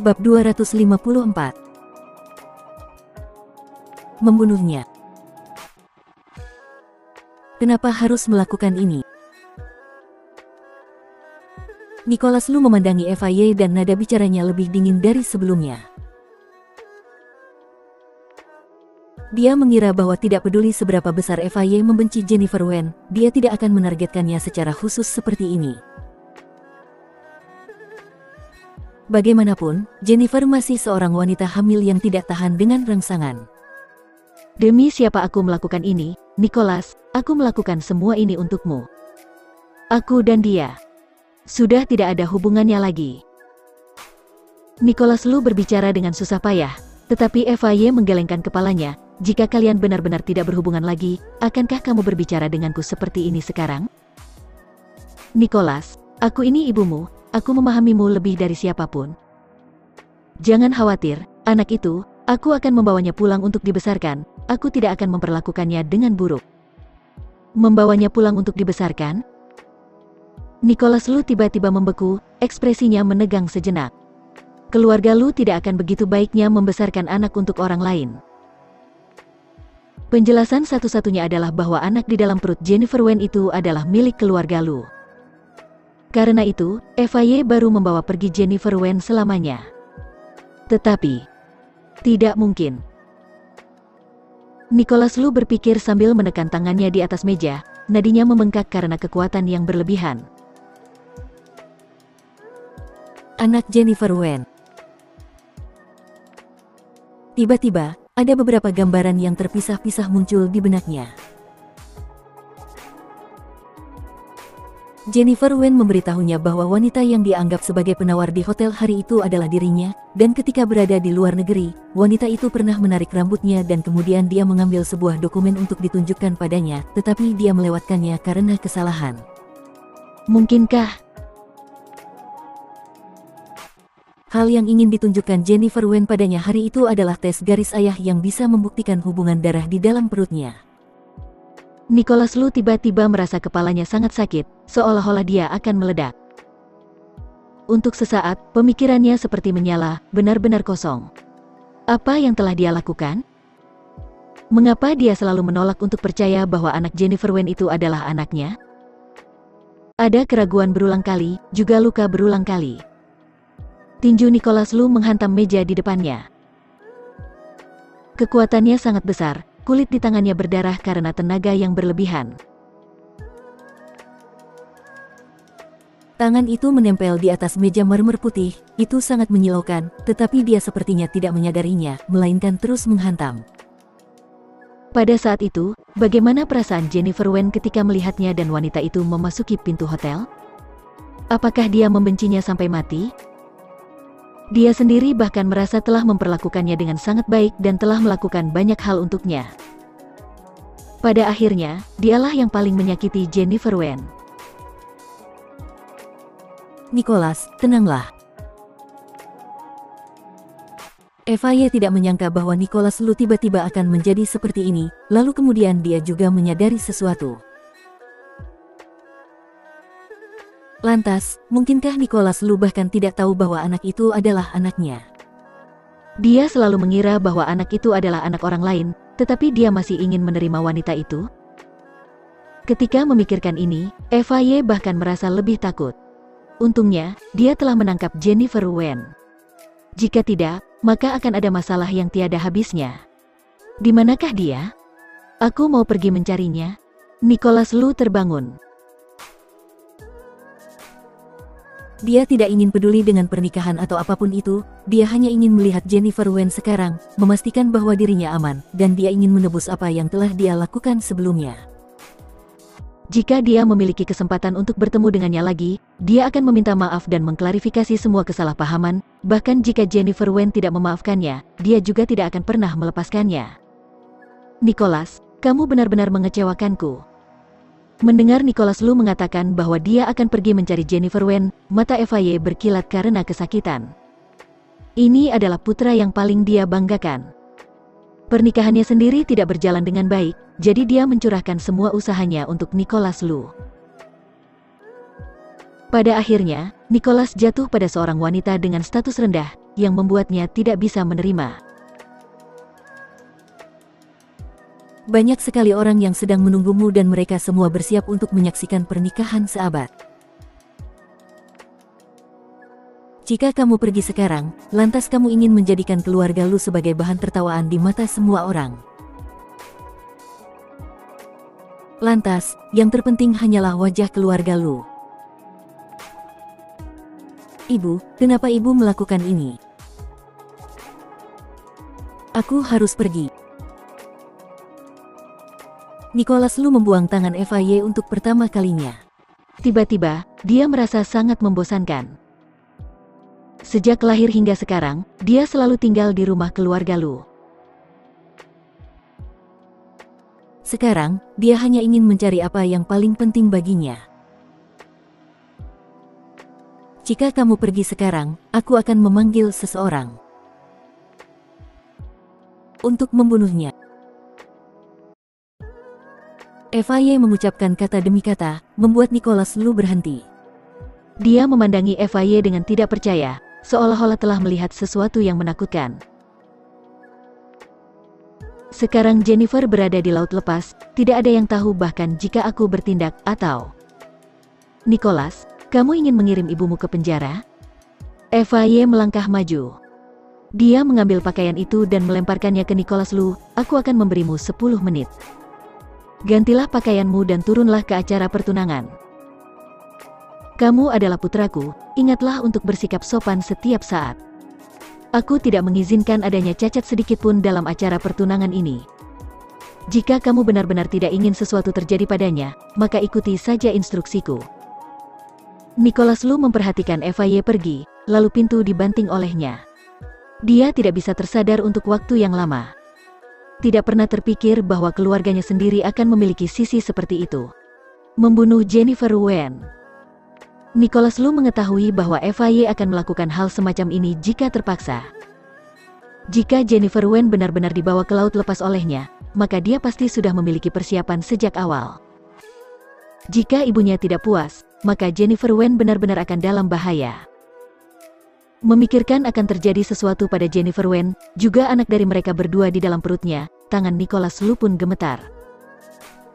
Bab 254. Membunuhnya. Kenapa harus melakukan ini? Nicholas Lu memandangi Evie dan nada bicaranya lebih dingin dari sebelumnya. Dia mengira bahwa tidak peduli seberapa besar Evie membenci Jennifer Wen, dia tidak akan menargetkannya secara khusus seperti ini. Bagaimanapun, Jennifer masih seorang wanita hamil yang tidak tahan dengan rangsangan. "Demi siapa aku melakukan ini, Nicholas? Aku melakukan semua ini untukmu. Aku dan dia sudah tidak ada hubungannya lagi." Nicholas Lu berbicara dengan susah payah, tetapi Evie menggelengkan kepalanya. "Jika kalian benar-benar tidak berhubungan lagi, akankah kamu berbicara denganku seperti ini sekarang?" "Nicholas, aku ini ibumu, aku memahamimu lebih dari siapapun. Jangan khawatir, anak itu, aku akan membawanya pulang untuk dibesarkan, aku tidak akan memperlakukannya dengan buruk." "Membawanya pulang untuk dibesarkan?" Nicholas Lu tiba-tiba membeku, ekspresinya menegang sejenak. Keluarga Lu tidak akan begitu baiknya membesarkan anak untuk orang lain. Penjelasan satu-satunya adalah bahwa anak di dalam perut Jennifer Wen itu adalah milik keluarga Lu. Karena itu, Evie baru membawa pergi Jennifer Wen selamanya. Tetapi, tidak mungkin. Nicholas Lu berpikir sambil menekan tangannya di atas meja, nadinya membengkak karena kekuatan yang berlebihan. Anak Jennifer Wen. Tiba-tiba, ada beberapa gambaran yang terpisah-pisah muncul di benaknya. Jennifer Wen memberitahunya bahwa wanita yang dia anggap sebagai penawar di hotel hari itu adalah dirinya, dan ketika berada di luar negeri, wanita itu pernah menarik rambutnya dan kemudian dia mengambil sebuah dokumen untuk ditunjukkan padanya, tetapi dia melewatkannya karena kesalahan. Mungkinkah hal yang ingin ditunjukkan Jennifer Wen padanya hari itu adalah tes garis ayah yang bisa membuktikan hubungan darah di dalam perutnya? Nicholas Lu tiba-tiba merasa kepalanya sangat sakit, seolah-olah dia akan meledak. Untuk sesaat, pemikirannya seperti menyala, benar-benar kosong. Apa yang telah dia lakukan? Mengapa dia selalu menolak untuk percaya bahwa anak Jennifer Wen itu adalah anaknya? Ada keraguan berulang kali, juga luka berulang kali. Tinju Nicholas Lu menghantam meja di depannya. Kekuatannya sangat besar. Kulit di tangannya berdarah karena tenaga yang berlebihan. Tangan itu menempel di atas meja marmer putih, itu sangat menyilaukan, tetapi dia sepertinya tidak menyadarinya, melainkan terus menghantam. Pada saat itu, bagaimana perasaan Jennifer Wen ketika melihatnya dan wanita itu memasuki pintu hotel? Apakah dia membencinya sampai mati? Dia sendiri bahkan merasa telah memperlakukannya dengan sangat baik dan telah melakukan banyak hal untuknya. Pada akhirnya, dialah yang paling menyakiti Jennifer Wen. Nicholas, tenanglah. Eva tidak menyangka bahwa Nicholas Lu tiba-tiba akan menjadi seperti ini, lalu kemudian dia juga menyadari sesuatu. Lantas, mungkinkah Nicholas Lu bahkan tidak tahu bahwa anak itu adalah anaknya? Dia selalu mengira bahwa anak itu adalah anak orang lain, tetapi dia masih ingin menerima wanita itu. Ketika memikirkan ini, Eva bahkan merasa lebih takut. Untungnya, dia telah menangkap Jennifer Wen. Jika tidak, maka akan ada masalah yang tiada habisnya. Di manakah dia? Aku mau pergi mencarinya. Nicholas Lu terbangun. Dia tidak ingin peduli dengan pernikahan atau apapun itu, dia hanya ingin melihat Jennifer Wen sekarang, memastikan bahwa dirinya aman, dan dia ingin menebus apa yang telah dia lakukan sebelumnya. Jika dia memiliki kesempatan untuk bertemu dengannya lagi, dia akan meminta maaf dan mengklarifikasi semua kesalahpahaman, bahkan jika Jennifer Wen tidak memaafkannya, dia juga tidak akan pernah melepaskannya. Nicholas, kamu benar-benar mengecewakanku. Mendengar Nicholas Lu mengatakan bahwa dia akan pergi mencari Jennifer Wen, mata Eva berkilat karena kesakitan. Ini adalah putra yang paling dia banggakan. Pernikahannya sendiri tidak berjalan dengan baik, jadi dia mencurahkan semua usahanya untuk Nicholas Lu. Pada akhirnya, Nicholas jatuh pada seorang wanita dengan status rendah, yang membuatnya tidak bisa menerima. Banyak sekali orang yang sedang menunggumu dan mereka semua bersiap untuk menyaksikan pernikahan seabad. Jika kamu pergi sekarang, lantas kamu ingin menjadikan keluarga Lu sebagai bahan tertawaan di mata semua orang. Lantas, yang terpenting hanyalah wajah keluarga Lu. Ibu, kenapa ibu melakukan ini? Aku harus pergi. Nicholas Lu membuang tangan Eva untuk pertama kalinya. Tiba-tiba, dia merasa sangat membosankan. Sejak lahir hingga sekarang, dia selalu tinggal di rumah keluarga Lu. Sekarang, dia hanya ingin mencari apa yang paling penting baginya. Jika kamu pergi sekarang, aku akan memanggil seseorang untuk membunuhnya. Eva mengucapkan kata demi kata, membuat Nicholas Lu berhenti. Dia memandangi Eva dengan tidak percaya, seolah-olah telah melihat sesuatu yang menakutkan. Sekarang Jennifer berada di laut lepas, tidak ada yang tahu bahkan jika aku bertindak atau... Nicholas, kamu ingin mengirim ibumu ke penjara? Eva melangkah maju. Dia mengambil pakaian itu dan melemparkannya ke Nicholas Lu, aku akan memberimu 10 menit. Gantilah pakaianmu dan turunlah ke acara pertunangan. Kamu adalah putraku, ingatlah untuk bersikap sopan setiap saat. Aku tidak mengizinkan adanya cacat sedikitpun dalam acara pertunangan ini. Jika kamu benar-benar tidak ingin sesuatu terjadi padanya, maka ikuti saja instruksiku. Nicholas Lu memperhatikan Eva Ye pergi, lalu pintu dibanting olehnya. Dia tidak bisa tersadar untuk waktu yang lama. Tidak pernah terpikir bahwa keluarganya sendiri akan memiliki sisi seperti itu. Membunuh Jennifer Wen. Nicholas Lu mengetahui bahwa Eva Ye akan melakukan hal semacam ini jika terpaksa. Jika Jennifer Wen benar-benar dibawa ke laut lepas olehnya, maka dia pasti sudah memiliki persiapan sejak awal. Jika ibunya tidak puas, maka Jennifer Wen benar-benar akan dalam bahaya. Memikirkan akan terjadi sesuatu pada Jennifer Wen, juga anak dari mereka berdua di dalam perutnya, tangan Nicholas Lu pun gemetar.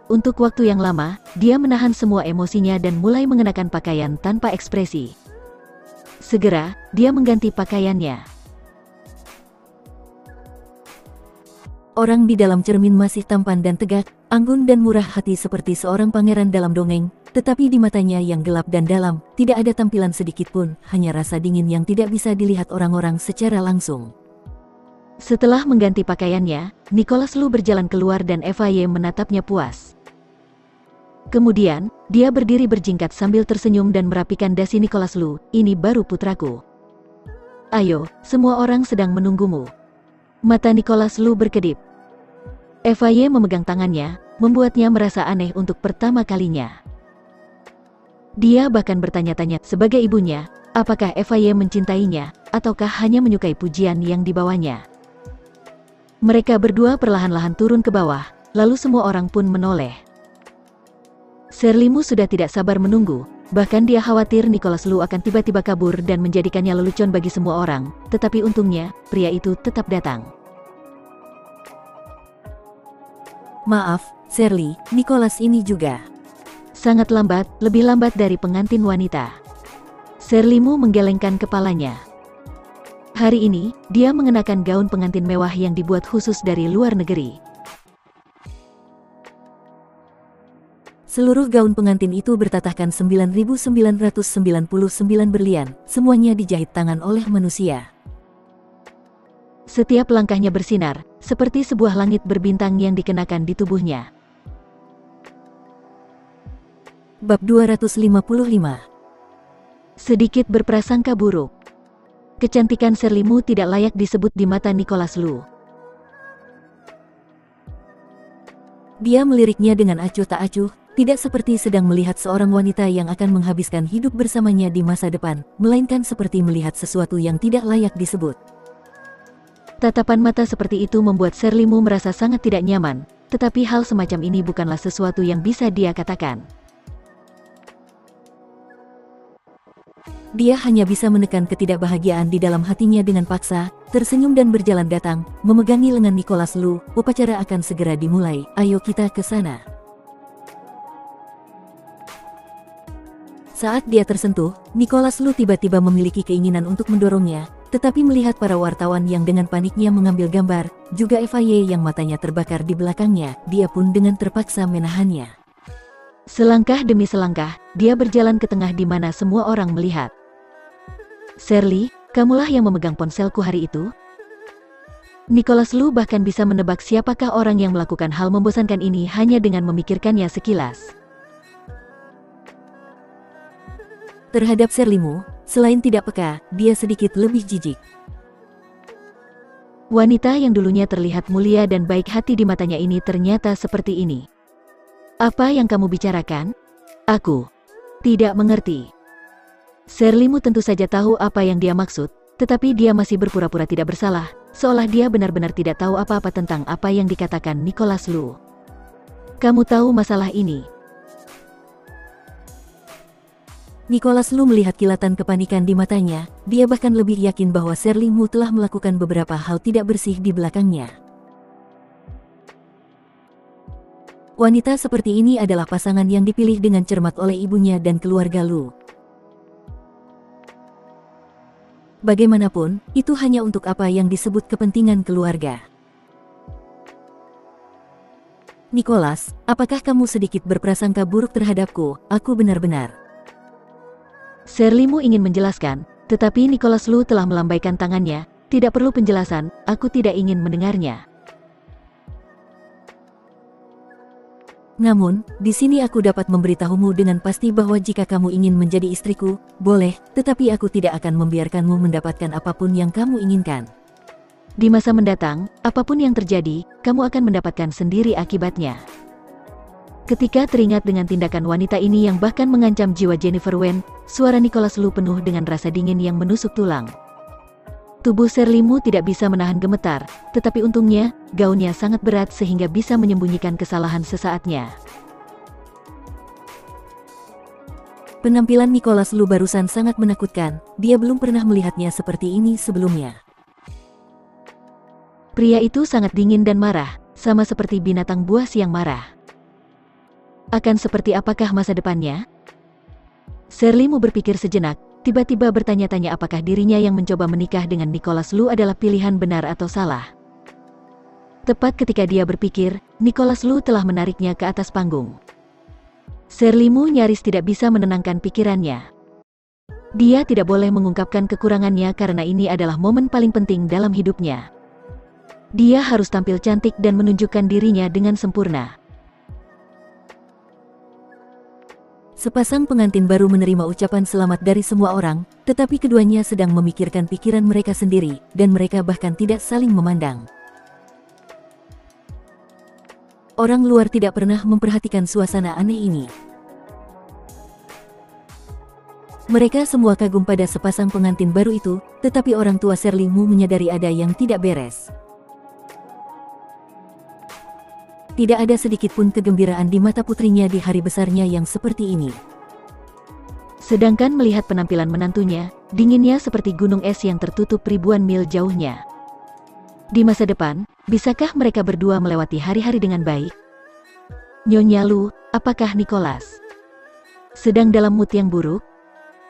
Untuk waktu yang lama, dia menahan semua emosinya dan mulai mengenakan pakaian tanpa ekspresi. Segera, dia mengganti pakaiannya. Orang di dalam cermin masih tampan dan tegak, anggun dan murah hati seperti seorang pangeran dalam dongeng, tetapi di matanya yang gelap dan dalam, tidak ada tampilan sedikit pun, hanya rasa dingin yang tidak bisa dilihat orang-orang secara langsung. Setelah mengganti pakaiannya, Nicholas Lu berjalan keluar dan Eva Ye menatapnya puas. Kemudian, dia berdiri berjingkat sambil tersenyum dan merapikan dasi Nicholas Lu, ini baru putraku. Ayo, semua orang sedang menunggumu. Mata Nicholas Lu berkedip. Eva Ye memegang tangannya, membuatnya merasa aneh untuk pertama kalinya. Dia bahkan bertanya-tanya sebagai ibunya, apakah Eva Ye mencintainya, ataukah hanya menyukai pujian yang dibawanya. Mereka berdua perlahan-lahan turun ke bawah, lalu semua orang pun menoleh. Serlimu sudah tidak sabar menunggu, bahkan dia khawatir Nicholas Lu akan tiba-tiba kabur dan menjadikannya lelucon bagi semua orang, tetapi untungnya, pria itu tetap datang. Maaf, Shirley, Nicholas ini juga. Sangat lambat, lebih lambat dari pengantin wanita. Serlimu menggelengkan kepalanya. Hari ini, dia mengenakan gaun pengantin mewah yang dibuat khusus dari luar negeri. Seluruh gaun pengantin itu bertatahkan 9.999 berlian, semuanya dijahit tangan oleh manusia. Setiap langkahnya bersinar, seperti sebuah langit berbintang yang dikenakan di tubuhnya. Bab 255. Sedikit berprasangka buruk. Kecantikan Serlimu tidak layak disebut di mata Nicholas Lu. Dia meliriknya dengan acuh tak acuh, tidak seperti sedang melihat seorang wanita yang akan menghabiskan hidup bersamanya di masa depan, melainkan seperti melihat sesuatu yang tidak layak disebut. Tatapan mata seperti itu membuat Serlimu merasa sangat tidak nyaman, tetapi hal semacam ini bukanlah sesuatu yang bisa dia katakan. Dia hanya bisa menekan ketidakbahagiaan di dalam hatinya dengan paksa, tersenyum dan berjalan datang, memegangi lengan Nicholas Lu. Upacara akan segera dimulai, ayo kita ke sana. Saat dia tersentuh, Nicholas Lu tiba-tiba memiliki keinginan untuk mendorongnya, tetapi melihat para wartawan yang dengan paniknya mengambil gambar, juga Eva Ye yang matanya terbakar di belakangnya, dia pun dengan terpaksa menahannya. Selangkah demi selangkah, dia berjalan ke tengah di mana semua orang melihat. Shirley, kamulah yang memegang ponselku hari itu? Nicholas Lu bahkan bisa menebak siapakah orang yang melakukan hal membosankan ini hanya dengan memikirkannya sekilas. Terhadap Serlimu, selain tidak peka, dia sedikit lebih jijik. Wanita yang dulunya terlihat mulia dan baik hati di matanya ini ternyata seperti ini. Apa yang kamu bicarakan? Aku tidak mengerti. Serlimu tentu saja tahu apa yang dia maksud, tetapi dia masih berpura-pura tidak bersalah, seolah dia benar-benar tidak tahu apa-apa tentang apa yang dikatakan Nicholas Lu. Kamu tahu masalah ini? Nicholas Lu melihat kilatan kepanikan di matanya, dia bahkan lebih yakin bahwa Serlimu telah melakukan beberapa hal tidak bersih di belakangnya. Wanita seperti ini adalah pasangan yang dipilih dengan cermat oleh ibunya dan keluarga Lu. Bagaimanapun, itu hanya untuk apa yang disebut kepentingan keluarga. Nicholas, apakah kamu sedikit berprasangka buruk terhadapku? Aku benar-benar Serlimu ingin menjelaskan, tetapi Nicholas Lu telah melambaikan tangannya. Tidak perlu penjelasan, aku tidak ingin mendengarnya. Namun, di sini aku dapat memberitahumu dengan pasti bahwa jika kamu ingin menjadi istriku, boleh, tetapi aku tidak akan membiarkanmu mendapatkan apapun yang kamu inginkan. Di masa mendatang, apapun yang terjadi, kamu akan mendapatkan sendiri akibatnya. Ketika teringat dengan tindakan wanita ini yang bahkan mengancam jiwa Jennifer Wen, suara Nicholas Lu penuh dengan rasa dingin yang menusuk tulang. Tubuh Serlimu tidak bisa menahan gemetar, tetapi untungnya, gaunnya sangat berat sehingga bisa menyembunyikan kesalahan sesaatnya. Penampilan Nicholas Lu barusan sangat menakutkan, dia belum pernah melihatnya seperti ini sebelumnya. Pria itu sangat dingin dan marah, sama seperti binatang buas yang marah. Akan seperti apakah masa depannya? Serlimu berpikir sejenak, tiba-tiba bertanya-tanya apakah dirinya yang mencoba menikah dengan Nicholas Lu adalah pilihan benar atau salah. Tepat ketika dia berpikir, Nicholas Lu telah menariknya ke atas panggung. Serlimu nyaris tidak bisa menenangkan pikirannya. Dia tidak boleh mengungkapkan kekurangannya karena ini adalah momen paling penting dalam hidupnya. Dia harus tampil cantik dan menunjukkan dirinya dengan sempurna. Sepasang pengantin baru menerima ucapan selamat dari semua orang, tetapi keduanya sedang memikirkan pikiran mereka sendiri, dan mereka bahkan tidak saling memandang. Orang luar tidak pernah memperhatikan suasana aneh ini. Mereka semua kagum pada sepasang pengantin baru itu, tetapi orang tua Serlimu menyadari ada yang tidak beres. Tidak ada sedikit pun kegembiraan di mata putrinya di hari besarnya yang seperti ini. Sedangkan melihat penampilan menantunya, dinginnya seperti gunung es yang tertutup ribuan mil jauhnya. Di masa depan, bisakah mereka berdua melewati hari-hari dengan baik? Nyonya Lu, apakah Nicholas sedang dalam mood yang buruk?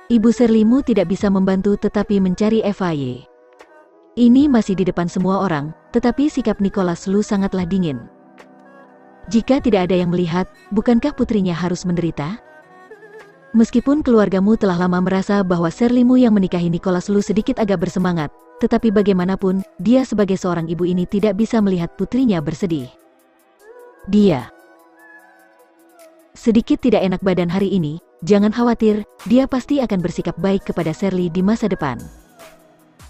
Ibu Serlimu tidak bisa membantu tetapi mencari FAY. Ini masih di depan semua orang, tetapi sikap Nicholas Lu sangatlah dingin. Jika tidak ada yang melihat, bukankah putrinya harus menderita? Meskipun keluargamu telah lama merasa bahwa Serlimu yang menikahi Nicholas Lu sedikit agak bersemangat, tetapi bagaimanapun, dia sebagai seorang ibu ini tidak bisa melihat putrinya bersedih. Dia sedikit tidak enak badan hari ini, jangan khawatir, dia pasti akan bersikap baik kepada Serli di masa depan.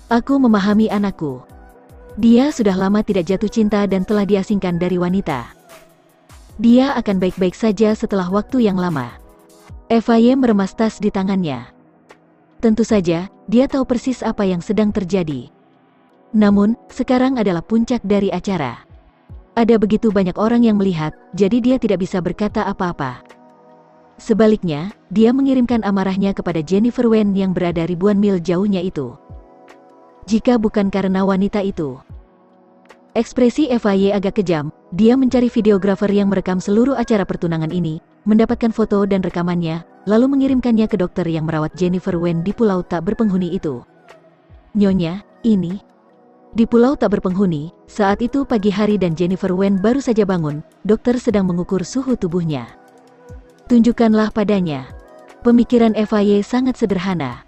Aku memahami anakku. Dia sudah lama tidak jatuh cinta dan telah diasingkan dari wanita. Dia akan baik-baik saja setelah waktu yang lama. FAY meremas tas di tangannya. Tentu saja, dia tahu persis apa yang sedang terjadi. Namun, sekarang adalah puncak dari acara. Ada begitu banyak orang yang melihat, jadi dia tidak bisa berkata apa-apa. Sebaliknya, dia mengirimkan amarahnya kepada Jennifer Wen yang berada ribuan mil jauhnya itu. Jika bukan karena wanita itu. Ekspresi FAY agak kejam, dia mencari videografer yang merekam seluruh acara pertunangan ini, mendapatkan foto dan rekamannya, lalu mengirimkannya ke dokter yang merawat Jennifer Wen di pulau tak berpenghuni itu. Nyonya, ini di pulau tak berpenghuni, saat itu pagi hari dan Jennifer Wen baru saja bangun, dokter sedang mengukur suhu tubuhnya. Tunjukkanlah padanya. Pemikiran FAY sangat sederhana.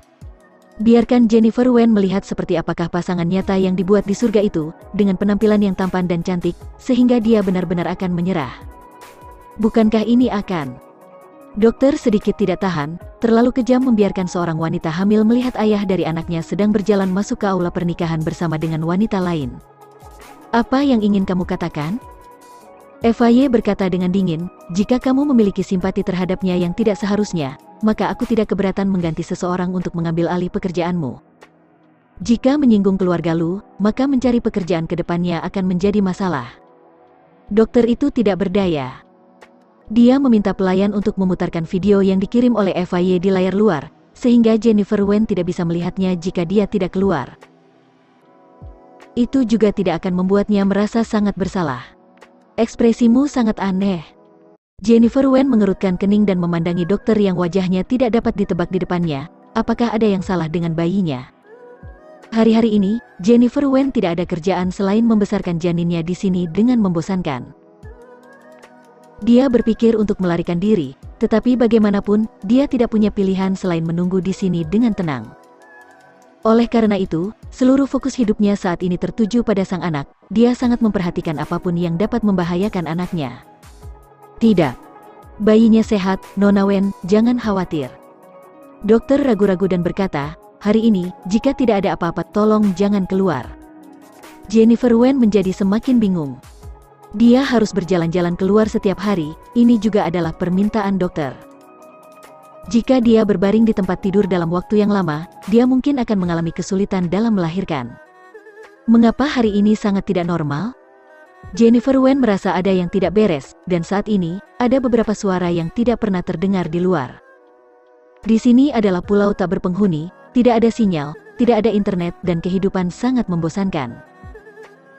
Biarkan Jennifer Wen melihat seperti apakah pasangan nyata yang dibuat di surga itu, dengan penampilan yang tampan dan cantik, sehingga dia benar-benar akan menyerah. Bukankah ini akan? Dokter sedikit tidak tahan, terlalu kejam membiarkan seorang wanita hamil melihat ayah dari anaknya sedang berjalan masuk ke aula pernikahan bersama dengan wanita lain. Apa yang ingin kamu katakan? FAY berkata dengan dingin, jika kamu memiliki simpati terhadapnya yang tidak seharusnya, maka aku tidak keberatan mengganti seseorang untuk mengambil alih pekerjaanmu. Jika menyinggung keluarga Lu, maka mencari pekerjaan ke depannya akan menjadi masalah. Dokter itu tidak berdaya. Dia meminta pelayan untuk memutarkan video yang dikirim oleh FAY di layar luar, sehingga Jennifer Wen tidak bisa melihatnya jika dia tidak keluar. Itu juga tidak akan membuatnya merasa sangat bersalah. Ekspresimu sangat aneh. Jennifer Wen mengerutkan kening dan memandangi dokter yang wajahnya tidak dapat ditebak di depannya. Apakah ada yang salah dengan bayinya? Hari-hari ini, Jennifer Wen tidak ada kerjaan selain membesarkan janinnya di sini dengan membosankan. Dia berpikir untuk melarikan diri, Tetapi bagaimanapun, dia tidak punya pilihan selain menunggu di sini dengan tenang. Oleh karena itu, seluruh fokus hidupnya saat ini tertuju pada sang anak. Dia sangat memperhatikan apapun yang dapat membahayakan anaknya. Tidak. Bayinya sehat, Nona Wen, jangan khawatir. Dokter ragu-ragu dan berkata, hari ini, jika tidak ada apa-apa, tolong jangan keluar. Jennifer Wen menjadi semakin bingung. Dia harus berjalan-jalan keluar setiap hari, ini juga adalah permintaan dokter. Jika dia berbaring di tempat tidur dalam waktu yang lama, dia mungkin akan mengalami kesulitan dalam melahirkan. Mengapa hari ini sangat tidak normal? Jennifer Wen merasa ada yang tidak beres, dan saat ini, ada beberapa suara yang tidak pernah terdengar di luar. Di sini adalah pulau tak berpenghuni, tidak ada sinyal, tidak ada internet, dan kehidupan sangat membosankan.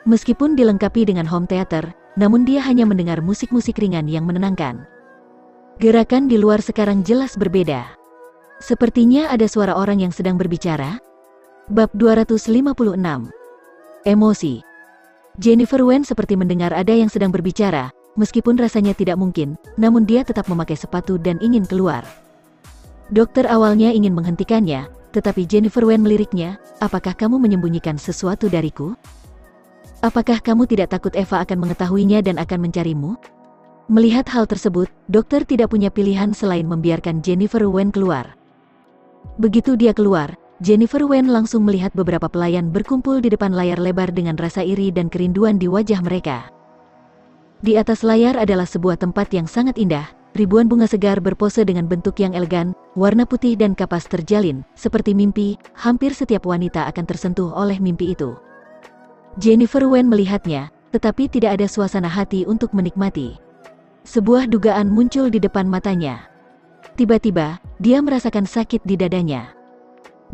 Meskipun dilengkapi dengan home theater, namun dia hanya mendengar musik-musik ringan yang menenangkan. Gerakan di luar sekarang jelas berbeda. Sepertinya ada suara orang yang sedang berbicara. Bab 256. Emosi. Jennifer Wen seperti mendengar ada yang sedang berbicara, meskipun rasanya tidak mungkin, namun dia tetap memakai sepatu dan ingin keluar. Dokter awalnya ingin menghentikannya, tetapi Jennifer Wen meliriknya, apakah kamu menyembunyikan sesuatu dariku? Apakah kamu tidak takut Eva akan mengetahuinya dan akan mencarimu? Melihat hal tersebut, dokter tidak punya pilihan selain membiarkan Jennifer Wen keluar. Begitu dia keluar, Jennifer Wen langsung melihat beberapa pelayan berkumpul di depan layar lebar dengan rasa iri dan kerinduan di wajah mereka. Di atas layar adalah sebuah tempat yang sangat indah, ribuan bunga segar berpose dengan bentuk yang elegan, warna putih dan kapas terjalin, seperti mimpi, hampir setiap wanita akan tersentuh oleh mimpi itu. Jennifer Wen melihatnya, tetapi tidak ada suasana hati untuk menikmati. Sebuah dugaan muncul di depan matanya. Tiba-tiba, dia merasakan sakit di dadanya.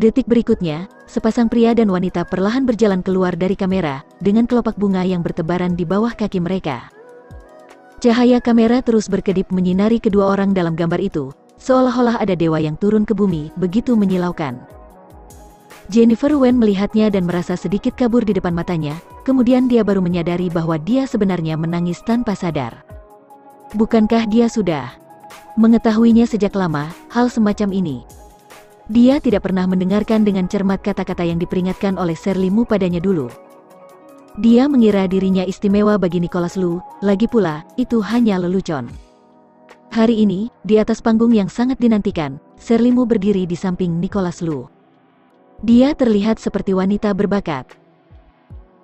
Detik berikutnya, sepasang pria dan wanita perlahan berjalan keluar dari kamera, dengan kelopak bunga yang bertebaran di bawah kaki mereka. Cahaya kamera terus berkedip menyinari kedua orang dalam gambar itu, seolah-olah ada dewa yang turun ke bumi, begitu menyilaukan. Jennifer Wen melihatnya dan merasa sedikit kabur di depan matanya, kemudian dia baru menyadari bahwa dia sebenarnya menangis tanpa sadar. Bukankah dia sudah mengetahuinya sejak lama, hal semacam ini? Dia tidak pernah mendengarkan dengan cermat kata-kata yang diperingatkan oleh Shirley Mu padanya dulu. Dia mengira dirinya istimewa bagi Nicholas Lu, lagi pula, itu hanya lelucon. Hari ini, di atas panggung yang sangat dinantikan, Shirley Mu berdiri di samping Nicholas Lu. Dia terlihat seperti wanita berbakat.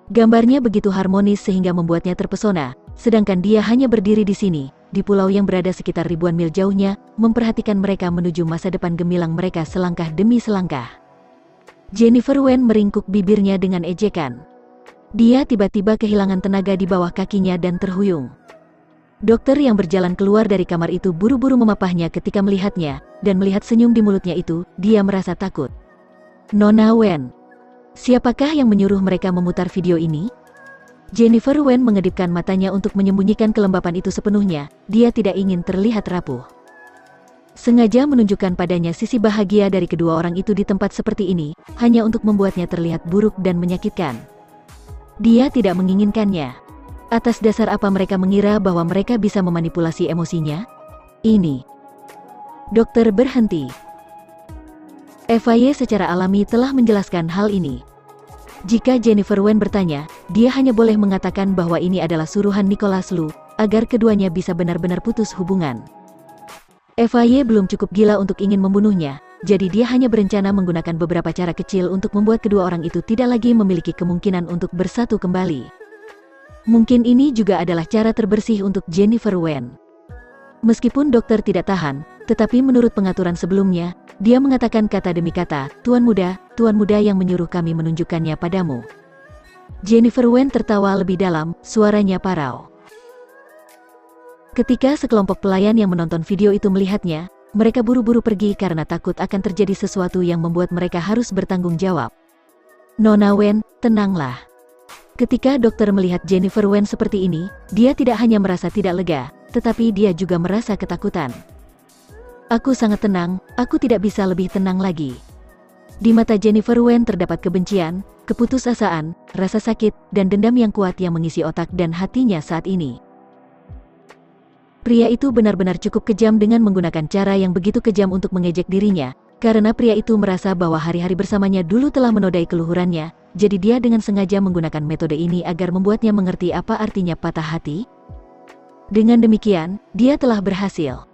Gambarnya begitu harmonis sehingga membuatnya terpesona, sedangkan dia hanya berdiri di sini, di pulau yang berada sekitar ribuan mil jauhnya, memperhatikan mereka menuju masa depan gemilang mereka selangkah demi selangkah. Jennifer Wen meringkuk bibirnya dengan ejekan. Dia tiba-tiba kehilangan tenaga di bawah kakinya dan terhuyung. Dokter yang berjalan keluar dari kamar itu buru-buru memapahnya ketika melihatnya, dan melihat senyum di mulutnya itu, dia merasa takut. Nona Wen. Siapakah yang menyuruh mereka memutar video ini? Jennifer Wen mengedipkan matanya untuk menyembunyikan kelembapan itu sepenuhnya, dia tidak ingin terlihat rapuh. Sengaja menunjukkan padanya sisi bahagia dari kedua orang itu di tempat seperti ini, hanya untuk membuatnya terlihat buruk dan menyakitkan. Dia tidak menginginkannya. Atas dasar apa mereka mengira bahwa mereka bisa memanipulasi emosinya? Ini. Dokter berhenti. FYI secara alami telah menjelaskan hal ini. Jika Jennifer Wen bertanya, dia hanya boleh mengatakan bahwa ini adalah suruhan Nicholas Lu, agar keduanya bisa benar-benar putus hubungan. FYI belum cukup gila untuk ingin membunuhnya, jadi dia hanya berencana menggunakan beberapa cara kecil untuk membuat kedua orang itu tidak lagi memiliki kemungkinan untuk bersatu kembali. Mungkin ini juga adalah cara terbersih untuk Jennifer Wen. Meskipun dokter tidak tahan, tetapi menurut pengaturan sebelumnya, dia mengatakan kata demi kata, Tuan Muda yang menyuruh kami menunjukkannya padamu. Jennifer Wen tertawa lebih dalam, suaranya parau. Ketika sekelompok pelayan yang menonton video itu melihatnya, mereka buru-buru pergi karena takut akan terjadi sesuatu yang membuat mereka harus bertanggung jawab. Nona Wen, tenanglah. Ketika dokter melihat Jennifer Wen seperti ini, dia tidak hanya merasa tidak lega, tetapi dia juga merasa ketakutan. Aku sangat tenang, aku tidak bisa lebih tenang lagi. Di mata Jennifer Wen terdapat kebencian, keputusasaan, rasa sakit, dan dendam yang kuat yang mengisi otak dan hatinya saat ini. Pria itu benar-benar cukup kejam dengan menggunakan cara yang begitu kejam untuk mengejek dirinya, karena pria itu merasa bahwa hari-hari bersamanya dulu telah menodai keluhurannya, jadi dia dengan sengaja menggunakan metode ini agar membuatnya mengerti apa artinya patah hati. Dengan demikian, dia telah berhasil.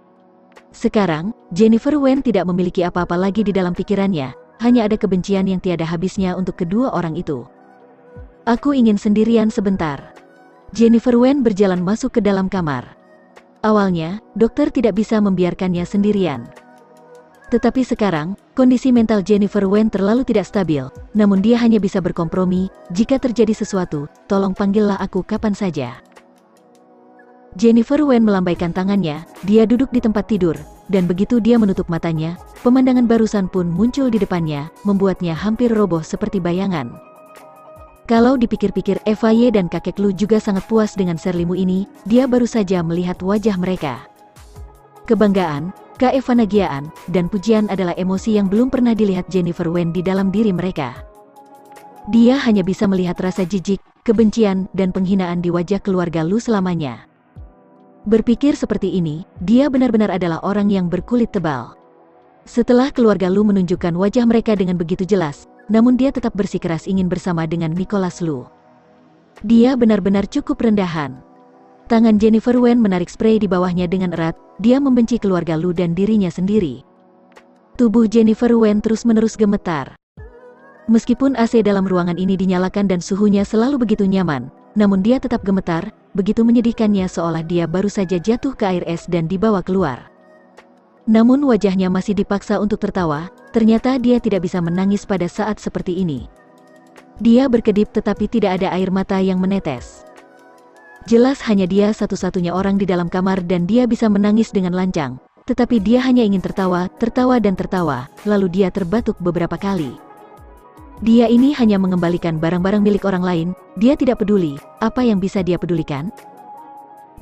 Sekarang, Jennifer Wen tidak memiliki apa-apa lagi di dalam pikirannya, hanya ada kebencian yang tiada habisnya untuk kedua orang itu. Aku ingin sendirian sebentar. Jennifer Wen berjalan masuk ke dalam kamar. Awalnya, dokter tidak bisa membiarkannya sendirian. Tetapi sekarang, kondisi mental Jennifer Wen terlalu tidak stabil, namun dia hanya bisa berkompromi, jika terjadi sesuatu, tolong panggillah aku kapan saja. Jennifer Wen melambaikan tangannya, dia duduk di tempat tidur, dan begitu dia menutup matanya, pemandangan barusan pun muncul di depannya, membuatnya hampir roboh seperti bayangan. Kalau dipikir-pikir Eva Ye dan kakek Lu juga sangat puas dengan Serlimu ini, dia baru saja melihat wajah mereka. Kebanggaan, keevanagiaan, dan pujian adalah emosi yang belum pernah dilihat Jennifer Wen di dalam diri mereka. Dia hanya bisa melihat rasa jijik, kebencian, dan penghinaan di wajah keluarga Lu selamanya. Berpikir seperti ini, dia benar-benar adalah orang yang berkulit tebal. Setelah keluarga Lu menunjukkan wajah mereka dengan begitu jelas, namun dia tetap bersikeras ingin bersama dengan Nicholas Lu. Dia benar-benar cukup rendahan. Tangan Jennifer Wen menarik spray di bawahnya dengan erat, dia membenci keluarga Lu dan dirinya sendiri. Tubuh Jennifer Wen terus-menerus gemetar. Meskipun AC dalam ruangan ini dinyalakan dan suhunya selalu begitu nyaman, namun dia tetap gemetar, begitu menyedihkannya seolah dia baru saja jatuh ke air es dan dibawa keluar. Namun wajahnya masih dipaksa untuk tertawa, ternyata dia tidak bisa menangis pada saat seperti ini. Dia berkedip tetapi tidak ada air mata yang menetes. Jelas hanya dia satu-satunya orang di dalam kamar dan dia bisa menangis dengan lancang, tetapi dia hanya ingin tertawa, tertawa dan tertawa, lalu dia terbatuk beberapa kali. Dia ini hanya mengembalikan barang-barang milik orang lain, dia tidak peduli, apa yang bisa dia pedulikan?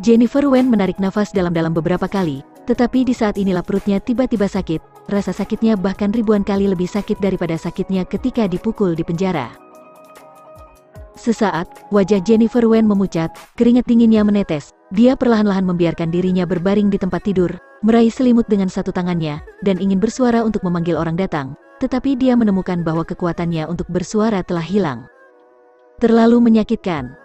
Jennifer Wen menarik nafas dalam-dalam beberapa kali, tetapi di saat inilah perutnya tiba-tiba sakit, rasa sakitnya bahkan ribuan kali lebih sakit daripada sakitnya ketika dipukul di penjara. Sesaat, wajah Jennifer Wen memucat, keringat dinginnya menetes, dia perlahan-lahan membiarkan dirinya berbaring di tempat tidur, meraih selimut dengan satu tangannya, dan ingin bersuara untuk memanggil orang datang, tetapi dia menemukan bahwa kekuatannya untuk bersuara telah hilang. Terlalu menyakitkan.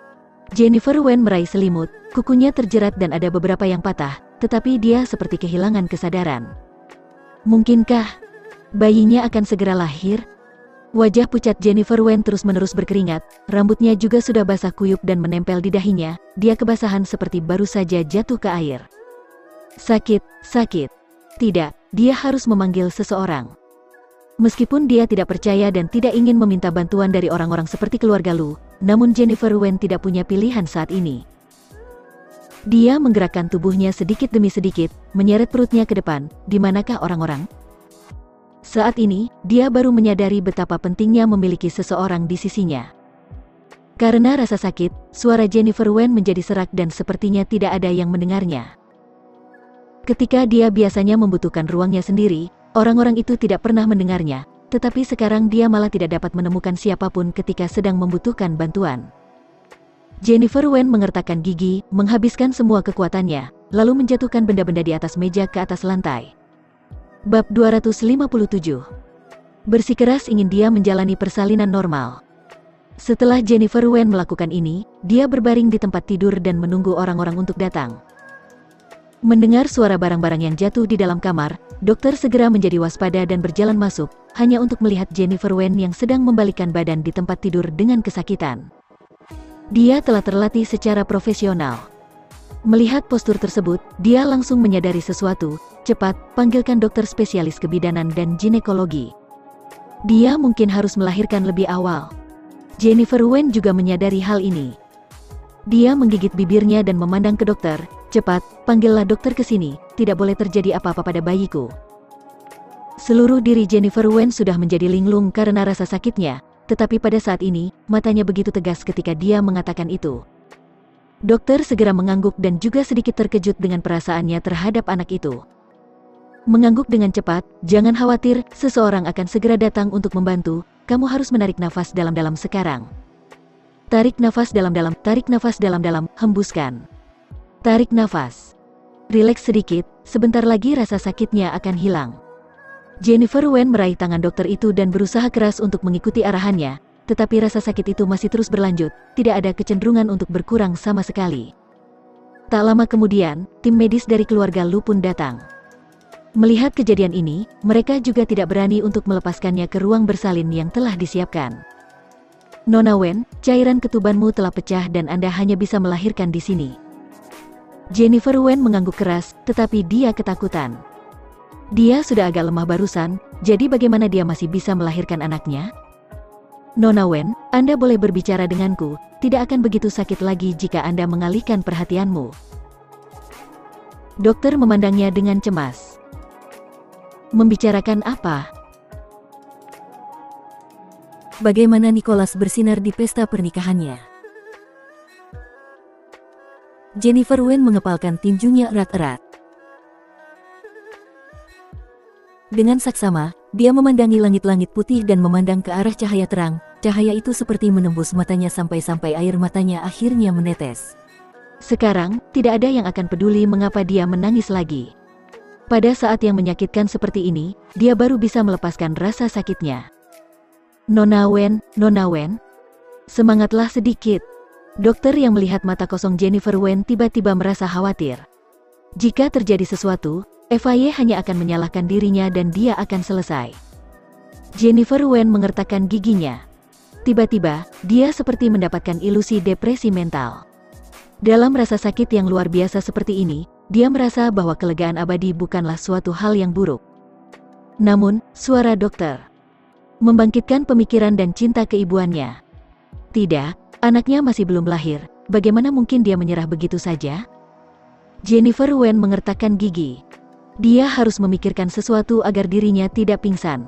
Jennifer Wen meraih selimut, kukunya terjerat dan ada beberapa yang patah, tetapi dia seperti kehilangan kesadaran. Mungkinkah bayinya akan segera lahir? Wajah pucat Jennifer Wen terus-menerus berkeringat, rambutnya juga sudah basah kuyup dan menempel di dahinya, dia kebasahan seperti baru saja jatuh ke air. Sakit, sakit. Tidak, dia harus memanggil seseorang. Meskipun dia tidak percaya dan tidak ingin meminta bantuan dari orang-orang seperti keluarga Lu, namun Jennifer Wen tidak punya pilihan saat ini. Dia menggerakkan tubuhnya sedikit demi sedikit, menyeret perutnya ke depan, di manakah orang-orang? Saat ini, dia baru menyadari betapa pentingnya memiliki seseorang di sisinya. Karena rasa sakit, suara Jennifer Wen menjadi serak dan sepertinya tidak ada yang mendengarnya. Ketika dia biasanya membutuhkan ruangnya sendiri, orang-orang itu tidak pernah mendengarnya, tetapi sekarang dia malah tidak dapat menemukan siapapun ketika sedang membutuhkan bantuan. Jennifer Wen mengertakkan gigi, menghabiskan semua kekuatannya, lalu menjatuhkan benda-benda di atas meja ke atas lantai. Bab 257. Bersikeras ingin dia menjalani persalinan normal. Setelah Jennifer Wen melakukan ini, dia berbaring di tempat tidur dan menunggu orang-orang untuk datang. Mendengar suara barang-barang yang jatuh di dalam kamar, dokter segera menjadi waspada dan berjalan masuk, hanya untuk melihat Jennifer Wen yang sedang membalikkan badan di tempat tidur dengan kesakitan. Dia telah terlatih secara profesional. Melihat postur tersebut, dia langsung menyadari sesuatu. Cepat, panggilkan dokter spesialis kebidanan dan ginekologi. Dia mungkin harus melahirkan lebih awal. Jennifer Wen juga menyadari hal ini. Dia menggigit bibirnya dan memandang ke dokter. Cepat, panggillah dokter ke sini, tidak boleh terjadi apa-apa pada bayiku. Seluruh diri Jennifer Wen sudah menjadi linglung karena rasa sakitnya, tetapi pada saat ini, matanya begitu tegas ketika dia mengatakan itu. Dokter segera mengangguk dan juga sedikit terkejut dengan perasaannya terhadap anak itu. Mengangguk dengan cepat, jangan khawatir, seseorang akan segera datang untuk membantu, kamu harus menarik nafas dalam-dalam sekarang. Tarik nafas dalam-dalam, hembuskan. Tarik nafas. Rileks sedikit, sebentar lagi rasa sakitnya akan hilang. Jennifer Wen meraih tangan dokter itu dan berusaha keras untuk mengikuti arahannya, tetapi rasa sakit itu masih terus berlanjut, tidak ada kecenderungan untuk berkurang sama sekali. Tak lama kemudian, tim medis dari keluarga Lu pun datang. Melihat kejadian ini, mereka juga tidak berani untuk melepaskannya ke ruang bersalin yang telah disiapkan. Nona Wen, cairan ketubanmu telah pecah dan Anda hanya bisa melahirkan di sini. Jennifer Wen mengangguk keras, tetapi dia ketakutan. Dia sudah agak lemah barusan, jadi bagaimana dia masih bisa melahirkan anaknya? Nona Wen, Anda boleh berbicara denganku, tidak akan begitu sakit lagi jika Anda mengalihkan perhatianmu. Dokter memandangnya dengan cemas. Membicarakan apa? Bagaimana Nicholas bersinar di pesta pernikahannya? Jennifer Wen mengepalkan tinjunya erat-erat. Dengan saksama, dia memandangi langit-langit putih dan memandang ke arah cahaya terang. Cahaya itu seperti menembus matanya sampai-sampai air matanya akhirnya menetes. Sekarang, tidak ada yang akan peduli mengapa dia menangis lagi. Pada saat yang menyakitkan seperti ini, dia baru bisa melepaskan rasa sakitnya. Nona Wen, semangatlah sedikit. Dokter yang melihat mata kosong Jennifer Wen tiba-tiba merasa khawatir. Jika terjadi sesuatu, FAY hanya akan menyalahkan dirinya dan dia akan selesai. Jennifer Wen mengertakkan giginya. Tiba-tiba, dia seperti mendapatkan ilusi depresi mental. Dalam rasa sakit yang luar biasa seperti ini, dia merasa bahwa kelegaan abadi bukanlah suatu hal yang buruk. Namun, suara dokter membangkitkan pemikiran dan cinta keibuannya. Tidak, anaknya masih belum lahir, bagaimana mungkin dia menyerah begitu saja? Jennifer Wen mengertakkan gigi. Dia harus memikirkan sesuatu agar dirinya tidak pingsan.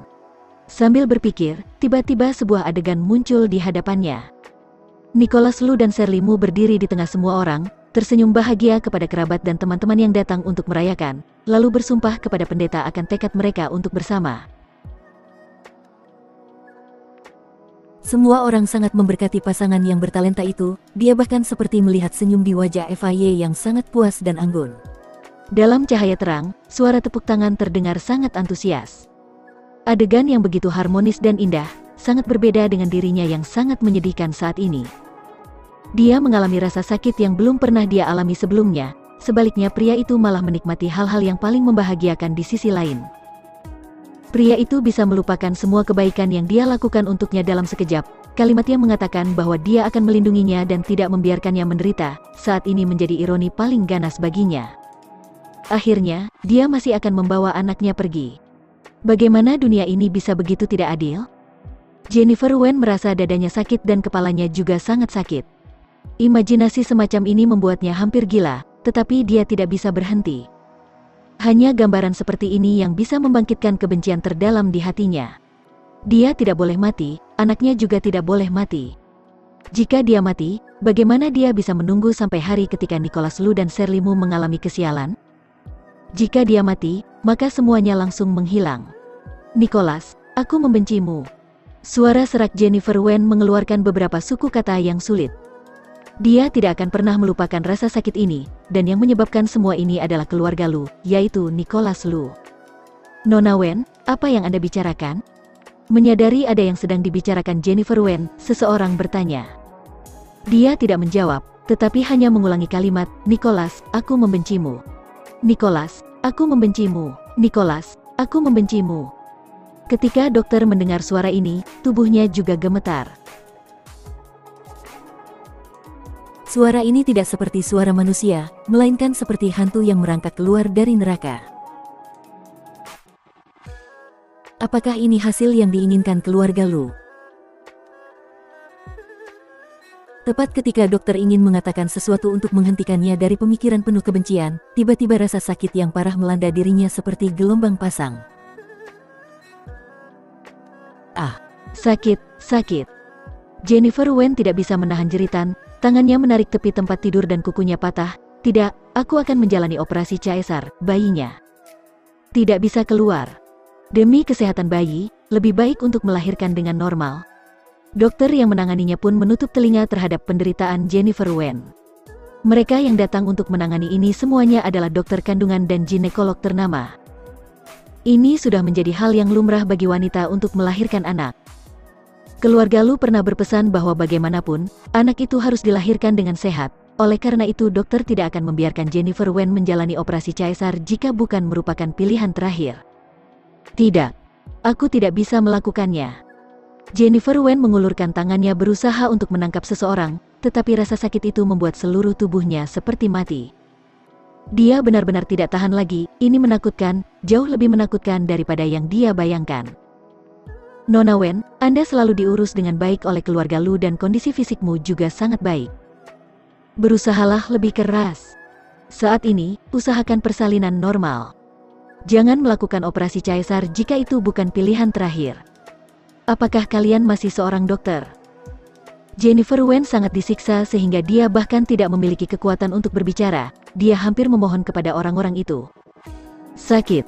Sambil berpikir, tiba-tiba sebuah adegan muncul di hadapannya. Nicholas Lu dan Shirley Mu berdiri di tengah semua orang, tersenyum bahagia kepada kerabat dan teman-teman yang datang untuk merayakan, lalu bersumpah kepada pendeta akan tekad mereka untuk bersama. Semua orang sangat memberkati pasangan yang bertalenta itu, dia bahkan seperti melihat senyum di wajah FAY yang sangat puas dan anggun. Dalam cahaya terang, suara tepuk tangan terdengar sangat antusias. Adegan yang begitu harmonis dan indah, sangat berbeda dengan dirinya yang sangat menyedihkan saat ini. Dia mengalami rasa sakit yang belum pernah dia alami sebelumnya, sebaliknya pria itu malah menikmati hal-hal yang paling membahagiakan di sisi lain. Pria itu bisa melupakan semua kebaikan yang dia lakukan untuknya dalam sekejap. Kalimatnya mengatakan bahwa dia akan melindunginya dan tidak membiarkannya menderita, saat ini menjadi ironi paling ganas baginya. Akhirnya, dia masih akan membawa anaknya pergi. Bagaimana dunia ini bisa begitu tidak adil? Jennifer Wen merasa dadanya sakit dan kepalanya juga sangat sakit. Imajinasi semacam ini membuatnya hampir gila, tetapi dia tidak bisa berhenti. Hanya gambaran seperti ini yang bisa membangkitkan kebencian terdalam di hatinya. Dia tidak boleh mati, anaknya juga tidak boleh mati. Jika dia mati, bagaimana dia bisa menunggu sampai hari ketika Nicholas Lu dan Shirley Mu mengalami kesialan? Jika dia mati, maka semuanya langsung menghilang. Nicholas, aku membencimu. Suara serak Jennifer Wen mengeluarkan beberapa suku kata yang sulit. Dia tidak akan pernah melupakan rasa sakit ini, dan yang menyebabkan semua ini adalah keluarga Lu, yaitu Nicholas Lu. Nona Wen, apa yang Anda bicarakan? Menyadari ada yang sedang dibicarakan Jennifer Wen, seseorang bertanya. Dia tidak menjawab, tetapi hanya mengulangi kalimat, Nicholas, aku membencimu. Nicholas, aku membencimu. Nicholas, aku membencimu. Ketika dokter mendengar suara ini, tubuhnya juga gemetar. Suara ini tidak seperti suara manusia, melainkan seperti hantu yang merangkak keluar dari neraka. Apakah ini hasil yang diinginkan keluarga Lu? Tepat ketika dokter ingin mengatakan sesuatu untuk menghentikannya dari pemikiran penuh kebencian, tiba-tiba rasa sakit yang parah melanda dirinya seperti gelombang pasang. Sakit, sakit. Jennifer Wen tidak bisa menahan jeritan, tangannya menarik tepi tempat tidur dan kukunya patah. Tidak, aku akan menjalani operasi caesar, bayinya tidak bisa keluar. Demi kesehatan bayi, lebih baik untuk melahirkan dengan normal. Dokter yang menanganinya pun menutup telinga terhadap penderitaan Jennifer Wen. Mereka yang datang untuk menangani ini semuanya adalah dokter kandungan dan ginekolog ternama. Ini sudah menjadi hal yang lumrah bagi wanita untuk melahirkan anak. Keluarga Lu pernah berpesan bahwa bagaimanapun, anak itu harus dilahirkan dengan sehat. Oleh karena itu dokter tidak akan membiarkan Jennifer Wen menjalani operasi caesar jika bukan merupakan pilihan terakhir. Tidak, aku tidak bisa melakukannya. Jennifer Wen mengulurkan tangannya berusaha untuk menangkap seseorang, tetapi rasa sakit itu membuat seluruh tubuhnya seperti mati. Dia benar-benar tidak tahan lagi, ini menakutkan, jauh lebih menakutkan daripada yang dia bayangkan. Nona Wen, Anda selalu diurus dengan baik oleh keluarga Lu dan kondisi fisikmu juga sangat baik. Berusahalah lebih keras. Saat ini, usahakan persalinan normal. Jangan melakukan operasi caesar jika itu bukan pilihan terakhir. Apakah kalian masih seorang dokter? Jennifer Wen sangat disiksa sehingga dia bahkan tidak memiliki kekuatan untuk berbicara. Dia hampir memohon kepada orang-orang itu. Sakit.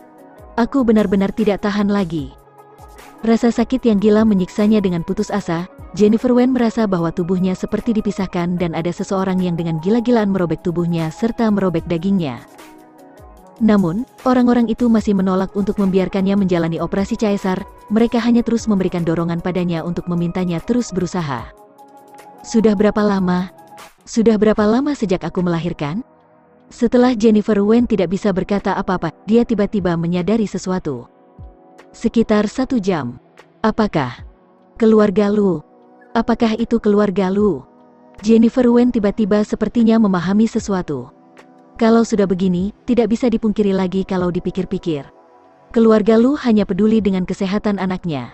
Aku benar-benar tidak tahan lagi. Rasa sakit yang gila menyiksanya dengan putus asa. Jennifer Wen merasa bahwa tubuhnya seperti dipisahkan dan ada seseorang yang dengan gila-gilaan merobek tubuhnya serta merobek dagingnya. Namun, orang-orang itu masih menolak untuk membiarkannya menjalani operasi caesar. Mereka hanya terus memberikan dorongan padanya untuk memintanya terus berusaha. Sudah berapa lama? Sudah berapa lama sejak aku melahirkan? Setelah Jennifer Wen tidak bisa berkata apa-apa, dia tiba-tiba menyadari sesuatu. Sekitar 1 jam. Apakah keluarga Lu? Apakah itu keluarga Lu? Jennifer Wen tiba-tiba sepertinya memahami sesuatu. Kalau sudah begini, tidak bisa dipungkiri lagi kalau dipikir-pikir. Keluarga Lu hanya peduli dengan kesehatan anaknya.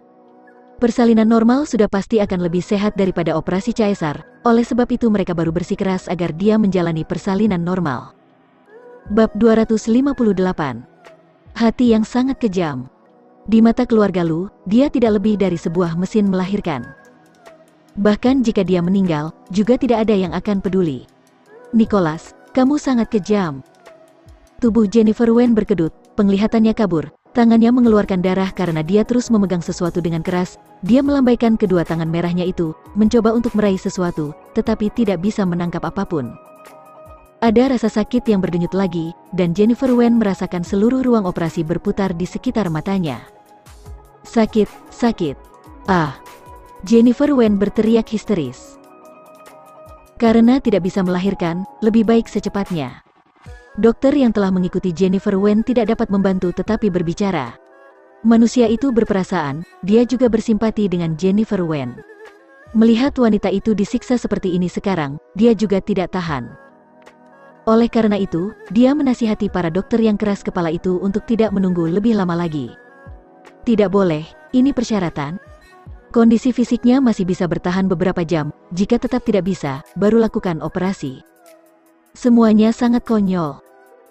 Persalinan normal sudah pasti akan lebih sehat daripada operasi caesar, oleh sebab itu mereka baru bersikeras agar dia menjalani persalinan normal. Bab 258. Hati yang sangat kejam. Di mata keluarga Lu, dia tidak lebih dari sebuah mesin melahirkan. Bahkan jika dia meninggal, juga tidak ada yang akan peduli. Nicholas, kamu sangat kejam. Tubuh Jennifer Wen berkedut, penglihatannya kabur, tangannya mengeluarkan darah karena dia terus memegang sesuatu dengan keras. Dia melambaikan kedua tangan merahnya itu, mencoba untuk meraih sesuatu, tetapi tidak bisa menangkap apapun. Ada rasa sakit yang berdenyut lagi, dan Jennifer Wen merasakan seluruh ruang operasi berputar di sekitar matanya. Sakit, sakit. Ah! Jennifer Wen berteriak histeris. Karena tidak bisa melahirkan, lebih baik secepatnya. Dokter yang telah mengikuti Jennifer Wen tidak dapat membantu tetapi berbicara. Manusia itu berperasaan, dia juga bersimpati dengan Jennifer Wen. Melihat wanita itu disiksa seperti ini sekarang, dia juga tidak tahan. Oleh karena itu, dia menasihati para dokter yang keras kepala itu untuk tidak menunggu lebih lama lagi. Tidak boleh, ini persyaratan. Kondisi fisiknya masih bisa bertahan beberapa jam, jika tetap tidak bisa, baru lakukan operasi. Semuanya sangat konyol.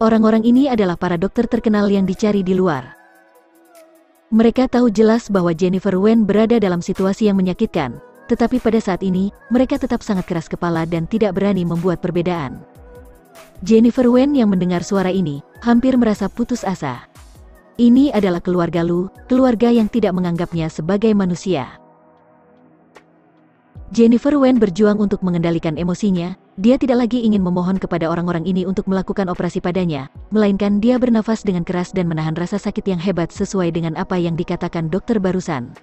Orang-orang ini adalah para dokter terkenal yang dicari di luar. Mereka tahu jelas bahwa Jennifer Wen berada dalam situasi yang menyakitkan, tetapi pada saat ini, mereka tetap sangat keras kepala dan tidak berani membuat perbedaan. Jennifer Wen yang mendengar suara ini, hampir merasa putus asa. Ini adalah keluarga Lu, keluarga yang tidak menganggapnya sebagai manusia. Jennifer Wen berjuang untuk mengendalikan emosinya. Dia tidak lagi ingin memohon kepada orang-orang ini untuk melakukan operasi padanya, melainkan dia bernafas dengan keras dan menahan rasa sakit yang hebat sesuai dengan apa yang dikatakan dokter barusan.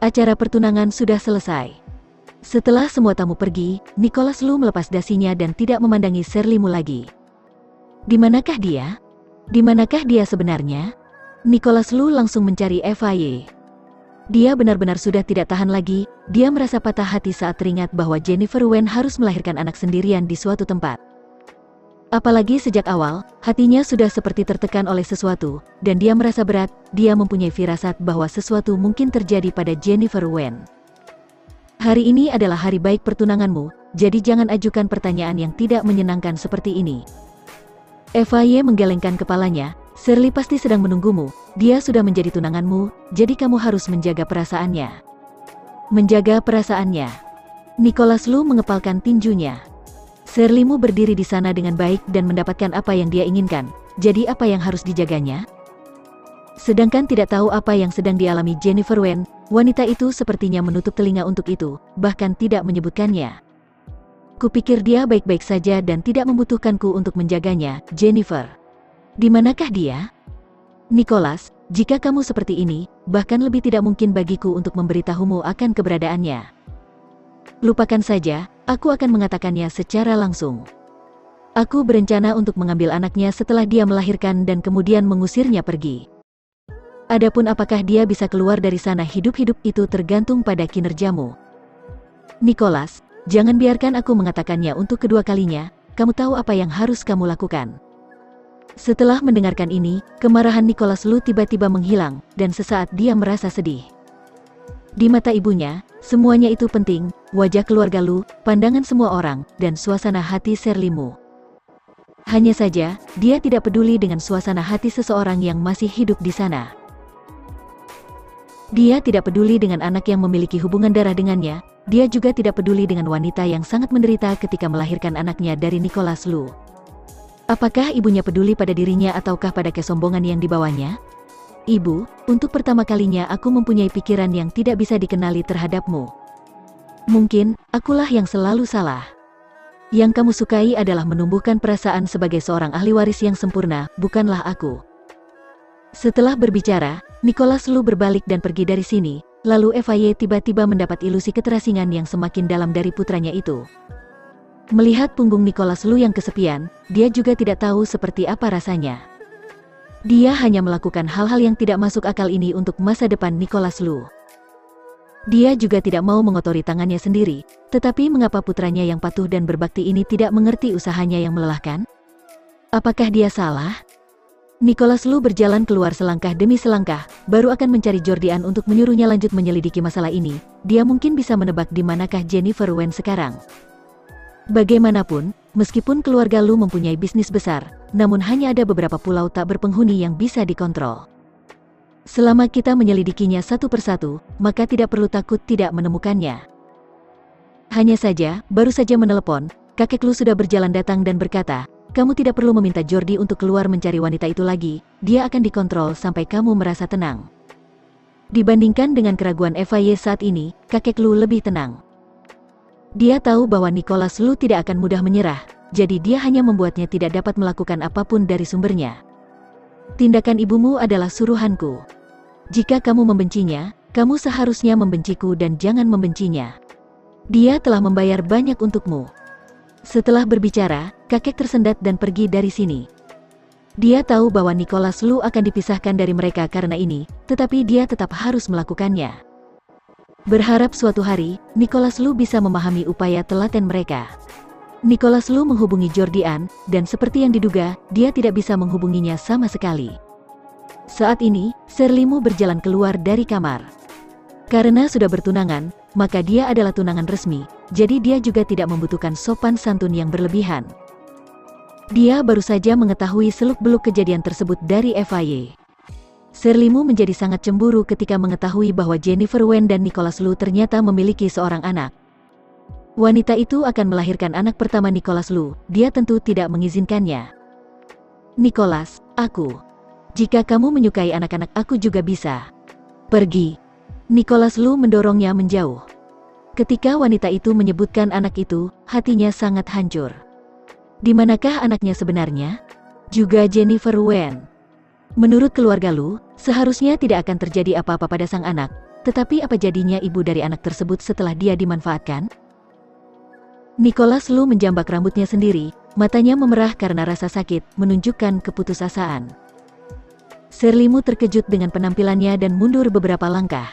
Acara pertunangan sudah selesai. Setelah semua tamu pergi, Nicholas Lu melepas dasinya dan tidak memandangi Shirley Mu lagi. Di manakah dia? Di manakah dia sebenarnya? Nicholas Lu langsung mencari FIA. Dia benar-benar sudah tidak tahan lagi. Dia merasa patah hati saat teringat bahwa Jennifer Wen harus melahirkan anak sendirian di suatu tempat. Apalagi sejak awal, hatinya sudah seperti tertekan oleh sesuatu, dan dia merasa berat. Dia mempunyai firasat bahwa sesuatu mungkin terjadi pada Jennifer Wen. Hari ini adalah hari baik pertunanganmu, jadi jangan ajukan pertanyaan yang tidak menyenangkan seperti ini. FIA menggelengkan kepalanya. Shirley pasti sedang menunggumu, dia sudah menjadi tunanganmu, jadi kamu harus menjaga perasaannya. Menjaga perasaannya. Nicholas Lu mengepalkan tinjunya. Shirley Mu berdiri di sana dengan baik dan mendapatkan apa yang dia inginkan, jadi apa yang harus dijaganya? Sedangkan tidak tahu apa yang sedang dialami Jennifer Wen, wanita itu sepertinya menutup telinga untuk itu, bahkan tidak menyebutkannya. Kupikir dia baik-baik saja dan tidak membutuhkanku untuk menjaganya, Jennifer. Di manakah dia? Nicholas, jika kamu seperti ini, bahkan lebih tidak mungkin bagiku untuk memberitahumu akan keberadaannya. Lupakan saja, aku akan mengatakannya secara langsung. Aku berencana untuk mengambil anaknya setelah dia melahirkan dan kemudian mengusirnya pergi. Adapun apakah dia bisa keluar dari sana hidup-hidup itu tergantung pada kinerjamu. Nicholas, jangan biarkan aku mengatakannya untuk kedua kalinya, kamu tahu apa yang harus kamu lakukan. Setelah mendengarkan ini, kemarahan Nicholas Lu tiba-tiba menghilang, dan sesaat dia merasa sedih. Di mata ibunya, semuanya itu penting, wajah keluarga Lu, pandangan semua orang, dan suasana hati Shirley Mu. Hanya saja, dia tidak peduli dengan suasana hati seseorang yang masih hidup di sana. Dia tidak peduli dengan anak yang memiliki hubungan darah dengannya, dia juga tidak peduli dengan wanita yang sangat menderita ketika melahirkan anaknya dari Nicholas Lu. Apakah ibunya peduli pada dirinya ataukah pada kesombongan yang dibawanya? Ibu, untuk pertama kalinya aku mempunyai pikiran yang tidak bisa dikenali terhadapmu. Mungkin, akulah yang selalu salah. Yang kamu sukai adalah menumbuhkan perasaan sebagai seorang ahli waris yang sempurna, bukanlah aku. Setelah berbicara, Nicholas Lu berbalik dan pergi dari sini, lalu FIA tiba-tiba mendapat ilusi keterasingan yang semakin dalam dari putranya itu. Melihat punggung Nicholas Lu yang kesepian, dia juga tidak tahu seperti apa rasanya. Dia hanya melakukan hal-hal yang tidak masuk akal ini untuk masa depan Nicholas Lu. Dia juga tidak mau mengotori tangannya sendiri, tetapi mengapa putranya yang patuh dan berbakti ini tidak mengerti usahanya yang melelahkan? Apakah dia salah? Nicholas Lu berjalan keluar selangkah demi selangkah, baru akan mencari Jordian untuk menyuruhnya lanjut menyelidiki masalah ini. Dia mungkin bisa menebak di manakah Jennifer Wen sekarang. Bagaimanapun, meskipun keluarga Lu mempunyai bisnis besar, namun hanya ada beberapa pulau tak berpenghuni yang bisa dikontrol. Selama kita menyelidikinya satu persatu, maka tidak perlu takut tidak menemukannya. Hanya saja, baru saja menelepon, kakek Lu sudah berjalan datang dan berkata, kamu tidak perlu meminta Jordi untuk keluar mencari wanita itu lagi, dia akan dikontrol sampai kamu merasa tenang. Dibandingkan dengan keraguan FIA saat ini, kakek Lu lebih tenang. Dia tahu bahwa Nicholas Lu tidak akan mudah menyerah, jadi dia hanya membuatnya tidak dapat melakukan apapun dari sumbernya. Tindakan ibumu adalah suruhanku. Jika kamu membencinya, kamu seharusnya membenciku dan jangan membencinya. Dia telah membayar banyak untukmu. Setelah berbicara, kakek tersendat dan pergi dari sini. Dia tahu bahwa Nicholas Lu akan dipisahkan dari mereka karena ini, tetapi dia tetap harus melakukannya. Berharap suatu hari, Nicholas Lu bisa memahami upaya telaten mereka. Nicholas Lu menghubungi Jordian, dan seperti yang diduga, dia tidak bisa menghubunginya sama sekali. Saat ini, Shirley Mu berjalan keluar dari kamar. Karena sudah bertunangan, maka dia adalah tunangan resmi, jadi dia juga tidak membutuhkan sopan santun yang berlebihan. Dia baru saja mengetahui seluk-beluk kejadian tersebut dari FIA. Shirley Mu menjadi sangat cemburu ketika mengetahui bahwa Jennifer Wen dan Nicholas Lu ternyata memiliki seorang anak. Wanita itu akan melahirkan anak pertama Nicholas Lu, dia tentu tidak mengizinkannya. Nicholas, jika kamu menyukai anak-anak aku juga bisa. Pergi. Nicholas Lu mendorongnya menjauh. Ketika wanita itu menyebutkan anak itu, hatinya sangat hancur. Di manakah anaknya sebenarnya? Juga Jennifer Wen. Menurut keluarga Lu, seharusnya tidak akan terjadi apa-apa pada sang anak, tetapi apa jadinya ibu dari anak tersebut setelah dia dimanfaatkan? Nicholas Lu menjambak rambutnya sendiri, matanya memerah karena rasa sakit, menunjukkan keputusasaan. Shirley Mu terkejut dengan penampilannya dan mundur beberapa langkah.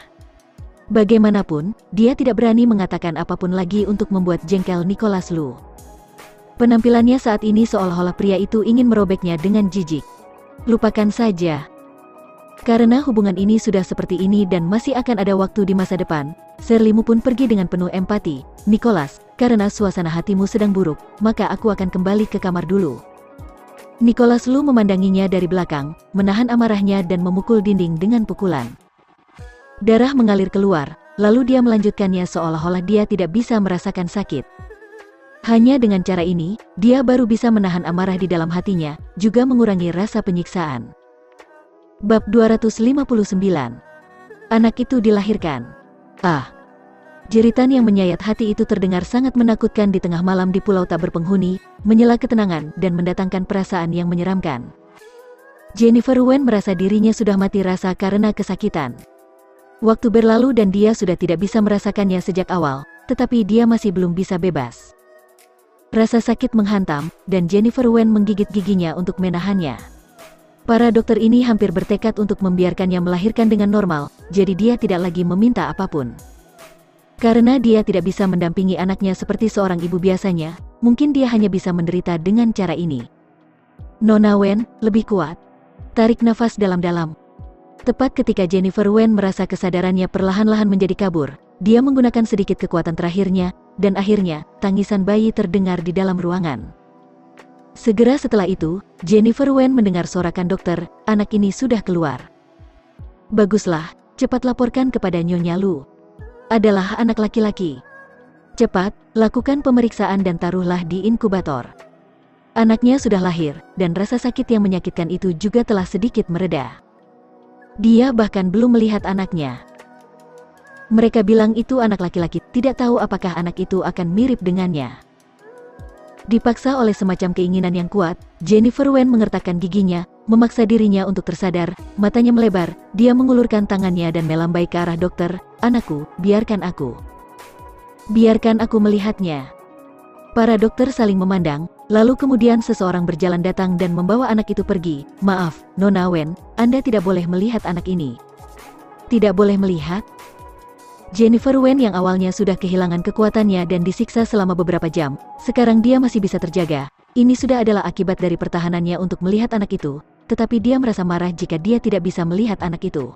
Bagaimanapun, dia tidak berani mengatakan apapun lagi untuk membuat jengkel Nicholas Lu. Penampilannya saat ini seolah-olah pria itu ingin merobeknya dengan jijik. Lupakan saja. Karena hubungan ini sudah seperti ini dan masih akan ada waktu di masa depan, Shirley Mu pun pergi dengan penuh empati. Nicholas, karena suasana hatimu sedang buruk, maka aku akan kembali ke kamar dulu. Nicholas Lu memandanginya dari belakang, menahan amarahnya dan memukul dinding dengan pukulan. Darah mengalir keluar, lalu dia melanjutkannya seolah-olah dia tidak bisa merasakan sakit. Hanya dengan cara ini, dia baru bisa menahan amarah di dalam hatinya, juga mengurangi rasa penyiksaan. Bab 259. Anak itu dilahirkan. Jeritan yang menyayat hati itu terdengar sangat menakutkan di tengah malam di pulau tak berpenghuni, menyela ketenangan dan mendatangkan perasaan yang menyeramkan. Jennifer Wen merasa dirinya sudah mati rasa karena kesakitan. Waktu berlalu dan dia sudah tidak bisa merasakannya sejak awal, tetapi dia masih belum bisa bebas. Rasa sakit menghantam, dan Jennifer Wen menggigit giginya untuk menahannya. Para dokter ini hampir bertekad untuk membiarkannya melahirkan dengan normal, jadi dia tidak lagi meminta apapun. Karena dia tidak bisa mendampingi anaknya seperti seorang ibu biasanya, mungkin dia hanya bisa menderita dengan cara ini. Nona Wen, lebih kuat. Tarik nafas dalam-dalam. Tepat ketika Jennifer Wen merasa kesadarannya perlahan-lahan menjadi kabur, dia menggunakan sedikit kekuatan terakhirnya, dan akhirnya, tangisan bayi terdengar di dalam ruangan. Segera setelah itu, Jennifer Wen mendengar sorakan dokter, anak ini sudah keluar. Baguslah, cepat laporkan kepada Nyonya Lu. Adalah anak laki-laki. Cepat, lakukan pemeriksaan dan taruhlah di inkubator. Anaknya sudah lahir, dan rasa sakit yang menyakitkan itu juga telah sedikit mereda. Dia bahkan belum melihat anaknya. Mereka bilang itu anak laki-laki, tidak tahu apakah anak itu akan mirip dengannya. Dipaksa oleh semacam keinginan yang kuat, Jennifer Wen mengertakkan giginya, memaksa dirinya untuk tersadar, matanya melebar, dia mengulurkan tangannya dan melambai ke arah dokter, anakku, biarkan aku. Biarkan aku melihatnya. Para dokter saling memandang, lalu kemudian seseorang berjalan datang dan membawa anak itu pergi. Maaf, Nona Wen, Anda tidak boleh melihat anak ini. Tidak boleh melihat? Jennifer Wen yang awalnya sudah kehilangan kekuatannya dan disiksa selama beberapa jam, sekarang dia masih bisa terjaga. Ini sudah adalah akibat dari pertahanannya untuk melihat anak itu, tetapi dia merasa marah jika dia tidak bisa melihat anak itu.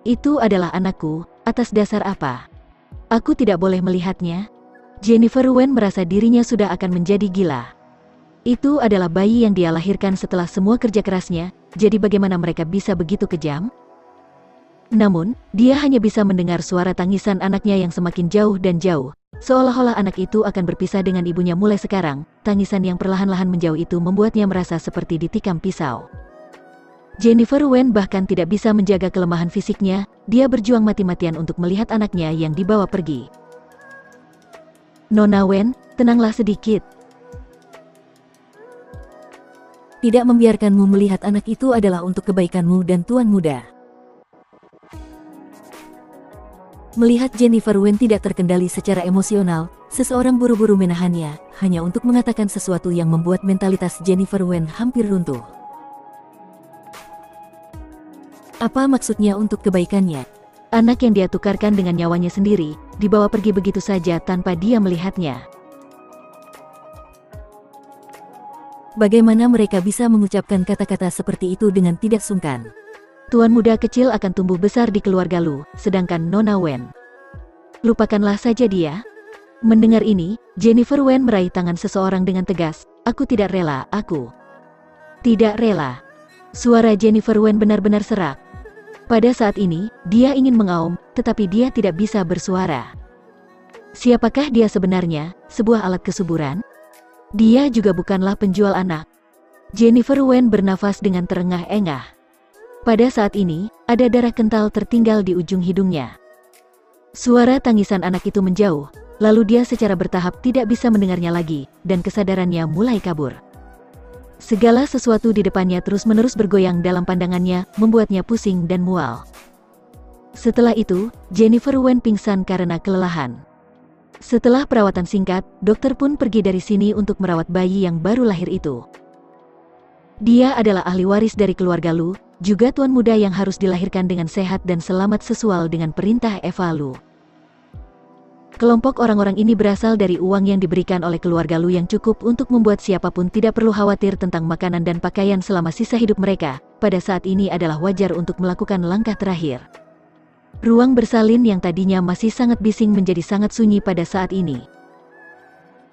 Itu adalah anakku, atas dasar apa? Aku tidak boleh melihatnya? Jennifer Wen merasa dirinya sudah akan menjadi gila. Itu adalah bayi yang dia lahirkan setelah semua kerja kerasnya, jadi bagaimana mereka bisa begitu kejam? Namun, dia hanya bisa mendengar suara tangisan anaknya yang semakin jauh dan jauh. Seolah-olah anak itu akan berpisah dengan ibunya mulai sekarang, tangisan yang perlahan-lahan menjauh itu membuatnya merasa seperti ditikam pisau. Jennifer Wen bahkan tidak bisa menjaga kelemahan fisiknya, dia berjuang mati-matian untuk melihat anaknya yang dibawa pergi. Nona Wen, tenanglah sedikit. Tidak membiarkanmu melihat anak itu adalah untuk kebaikanmu dan Tuan Muda. Melihat Jennifer Wen tidak terkendali secara emosional, seseorang buru-buru menahannya, hanya untuk mengatakan sesuatu yang membuat mentalitas Jennifer Wen hampir runtuh. Apa maksudnya untuk kebaikannya? Anak yang dia tukarkan dengan nyawanya sendiri, dibawa pergi begitu saja tanpa dia melihatnya. Bagaimana mereka bisa mengucapkan kata-kata seperti itu dengan tidak sungkan? Tuan muda kecil akan tumbuh besar di keluarga Lu, sedangkan Nona Wen. Lupakanlah saja dia. Mendengar ini, Jennifer Wen meraih tangan seseorang dengan tegas. Aku tidak rela, aku. Tidak rela. Suara Jennifer Wen benar-benar serak. Pada saat ini, dia ingin mengaum, tetapi dia tidak bisa bersuara. Siapakah dia sebenarnya? Sebuah alat kesuburan? Dia juga bukanlah penjual anak. Jennifer Wen bernafas dengan terengah-engah. Pada saat ini, ada darah kental tertinggal di ujung hidungnya. Suara tangisan anak itu menjauh, lalu dia secara bertahap tidak bisa mendengarnya lagi, dan kesadarannya mulai kabur. Segala sesuatu di depannya terus-menerus bergoyang dalam pandangannya, membuatnya pusing dan mual. Setelah itu, Jennifer Wen pingsan karena kelelahan. Setelah perawatan singkat, dokter pun pergi dari sini untuk merawat bayi yang baru lahir itu. Dia adalah ahli waris dari keluarga Lu, juga tuan muda yang harus dilahirkan dengan sehat dan selamat sesuai dengan perintah Eva Lu. Kelompok orang-orang ini berasal dari uang yang diberikan oleh keluarga Lu yang cukup untuk membuat siapapun tidak perlu khawatir tentang makanan dan pakaian selama sisa hidup mereka. Pada saat ini adalah wajar untuk melakukan langkah terakhir. Ruang bersalin yang tadinya masih sangat bising menjadi sangat sunyi pada saat ini.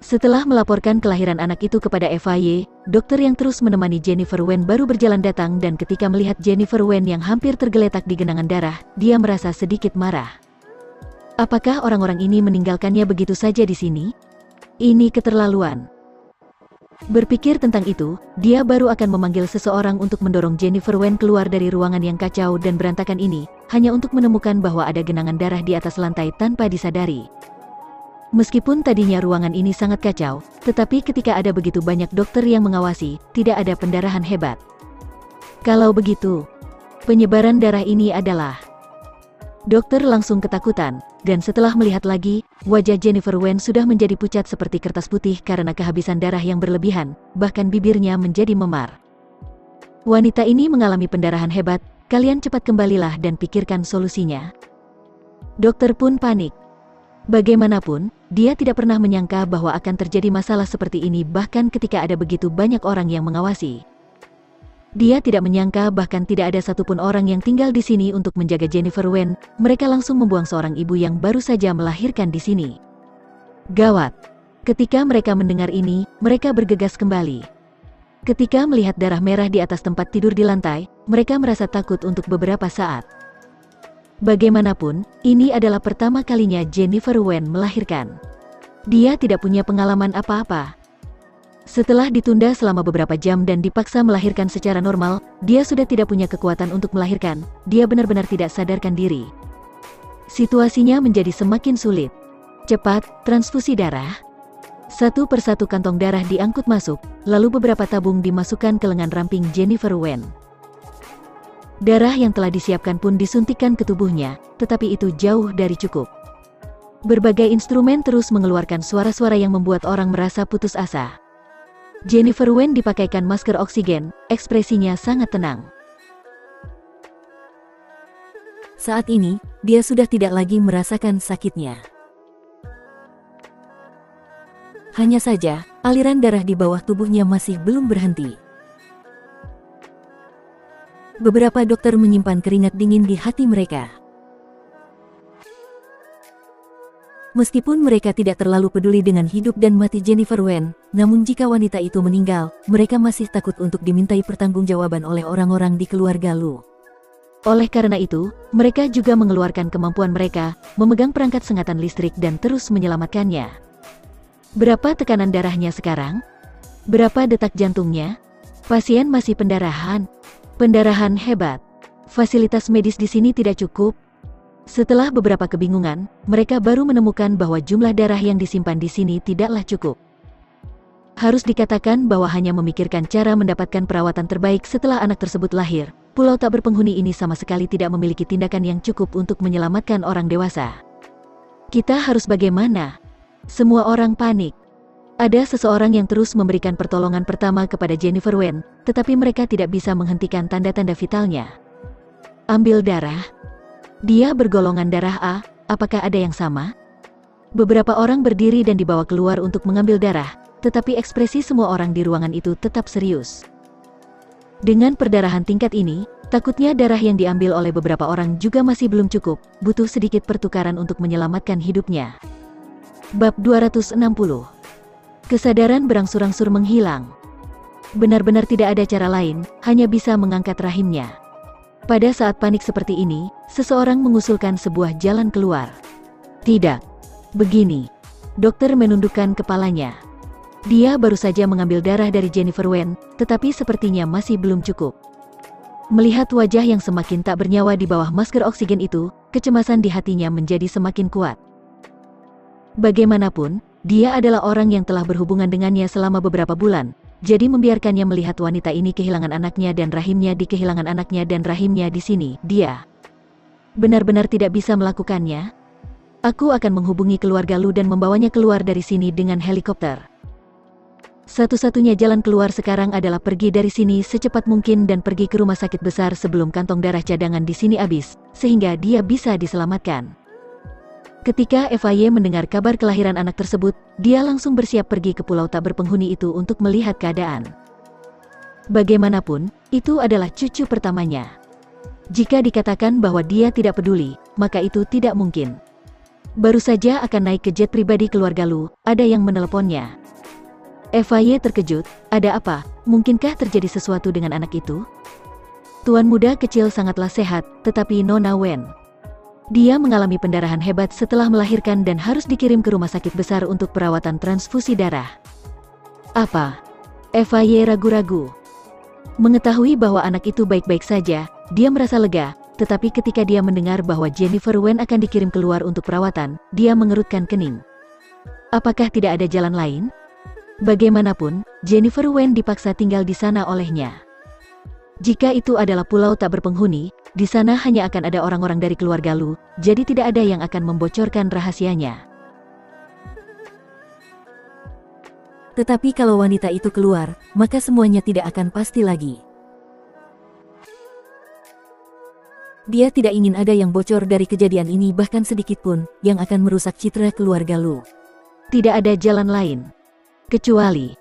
Setelah melaporkan kelahiran anak itu kepada FAY, dokter yang terus menemani Jennifer Wen baru berjalan datang dan ketika melihat Jennifer Wen yang hampir tergeletak di genangan darah, dia merasa sedikit marah. Apakah orang-orang ini meninggalkannya begitu saja di sini? Ini keterlaluan. Berpikir tentang itu, dia baru akan memanggil seseorang untuk mendorong Jennifer Wen keluar dari ruangan yang kacau dan berantakan ini, hanya untuk menemukan bahwa ada genangan darah di atas lantai tanpa disadari. Meskipun tadinya ruangan ini sangat kacau, tetapi ketika ada begitu banyak dokter yang mengawasi, tidak ada pendarahan hebat. Kalau begitu, penyebaran darah ini adalah... Dokter langsung ketakutan, dan setelah melihat lagi, wajah Jennifer Wen sudah menjadi pucat seperti kertas putih karena kehabisan darah yang berlebihan, bahkan bibirnya menjadi memar. Wanita ini mengalami pendarahan hebat, kalian cepat kembalilah dan pikirkan solusinya. Dokter pun panik. Bagaimanapun, dia tidak pernah menyangka bahwa akan terjadi masalah seperti ini bahkan ketika ada begitu banyak orang yang mengawasi. Dia tidak menyangka bahkan tidak ada satupun orang yang tinggal di sini untuk menjaga Jennifer Wen, mereka langsung membuang seorang ibu yang baru saja melahirkan di sini. Gawat! Ketika mereka mendengar ini, mereka bergegas kembali. Ketika melihat darah merah di atas tempat tidur di lantai, mereka merasa takut untuk beberapa saat. Bagaimanapun, ini adalah pertama kalinya Jennifer Wen melahirkan. Dia tidak punya pengalaman apa-apa. Setelah ditunda selama beberapa jam dan dipaksa melahirkan secara normal, dia sudah tidak punya kekuatan untuk melahirkan, dia benar-benar tidak sadarkan diri. Situasinya menjadi semakin sulit. Cepat, transfusi darah. Satu persatu kantong darah diangkut masuk, lalu beberapa tabung dimasukkan ke lengan ramping Jennifer Wen. Darah yang telah disiapkan pun disuntikkan ke tubuhnya, tetapi itu jauh dari cukup. Berbagai instrumen terus mengeluarkan suara-suara yang membuat orang merasa putus asa. Jennifer Wen dipakaikan masker oksigen, ekspresinya sangat tenang. Saat ini, dia sudah tidak lagi merasakan sakitnya. Hanya saja, aliran darah di bawah tubuhnya masih belum berhenti. Beberapa dokter menyimpan keringat dingin di hati mereka. Meskipun mereka tidak terlalu peduli dengan hidup dan mati Jennifer Wen, namun jika wanita itu meninggal, mereka masih takut untuk dimintai pertanggungjawaban oleh orang-orang di keluarga Lu. Oleh karena itu, mereka juga mengeluarkan kemampuan mereka, memegang perangkat sengatan listrik dan terus menyelamatkannya. Berapa tekanan darahnya sekarang? Berapa detak jantungnya? Pasien masih pendarahan. Pendarahan hebat. Fasilitas medis di sini tidak cukup. Setelah beberapa kebingungan, mereka baru menemukan bahwa jumlah darah yang disimpan di sini tidaklah cukup. Harus dikatakan bahwa hanya memikirkan cara mendapatkan perawatan terbaik setelah anak tersebut lahir, pulau tak berpenghuni ini sama sekali tidak memiliki tindakan yang cukup untuk menyelamatkan orang dewasa. Kita harus bagaimana? Semua orang panik. Ada seseorang yang terus memberikan pertolongan pertama kepada Jennifer Wen, tetapi mereka tidak bisa menghentikan tanda-tanda vitalnya. Ambil darah. Dia bergolongan darah A, apakah ada yang sama? Beberapa orang berdiri dan dibawa keluar untuk mengambil darah, tetapi ekspresi semua orang di ruangan itu tetap serius. Dengan perdarahan tingkat ini, takutnya darah yang diambil oleh beberapa orang juga masih belum cukup, butuh sedikit pertukaran untuk menyelamatkan hidupnya. Bab 260. Kesadaran berangsur-angsur menghilang. Benar-benar tidak ada cara lain, hanya bisa mengangkat rahimnya. Pada saat panik seperti ini, seseorang mengusulkan sebuah jalan keluar. Tidak. Begini. Dokter menundukkan kepalanya. Dia baru saja mengambil darah dari Jennifer Wen, tetapi sepertinya masih belum cukup. Melihat wajah yang semakin tak bernyawa di bawah masker oksigen itu, kecemasan di hatinya menjadi semakin kuat. Bagaimanapun, dia adalah orang yang telah berhubungan dengannya selama beberapa bulan. Jadi membiarkannya melihat wanita ini kehilangan anaknya dan rahimnya di kehilangan anaknya dan rahimnya di sini, dia benar-benar tidak bisa melakukannya. Aku akan menghubungi keluarga Lu dan membawanya keluar dari sini dengan helikopter. Satu-satunya jalan keluar sekarang adalah pergi dari sini secepat mungkin dan pergi ke rumah sakit besar sebelum kantong darah cadangan di sini habis, sehingga dia bisa diselamatkan. Ketika FAY mendengar kabar kelahiran anak tersebut, dia langsung bersiap pergi ke pulau tak berpenghuni itu untuk melihat keadaan. Bagaimanapun, itu adalah cucu pertamanya. Jika dikatakan bahwa dia tidak peduli, maka itu tidak mungkin. Baru saja akan naik ke jet pribadi keluarga Lu, ada yang meneleponnya. FAY terkejut, ada apa? Mungkinkah terjadi sesuatu dengan anak itu? Tuan muda kecil sangatlah sehat, tetapi Nona Wen. Dia mengalami pendarahan hebat setelah melahirkan dan harus dikirim ke rumah sakit besar untuk perawatan transfusi darah. Apa? FY ragu-ragu. Mengetahui bahwa anak itu baik-baik saja, dia merasa lega, tetapi ketika dia mendengar bahwa Jennifer Wen akan dikirim keluar untuk perawatan, dia mengerutkan kening. Apakah tidak ada jalan lain? Bagaimanapun, Jennifer Wen dipaksa tinggal di sana olehnya. Jika itu adalah pulau tak berpenghuni, di sana hanya akan ada orang-orang dari keluarga Lu, jadi tidak ada yang akan membocorkan rahasianya. Tetapi kalau wanita itu keluar, maka semuanya tidak akan pasti lagi. Dia tidak ingin ada yang bocor dari kejadian ini bahkan sedikit pun, yang akan merusak citra keluarga Lu. Tidak ada jalan lain. Kecuali,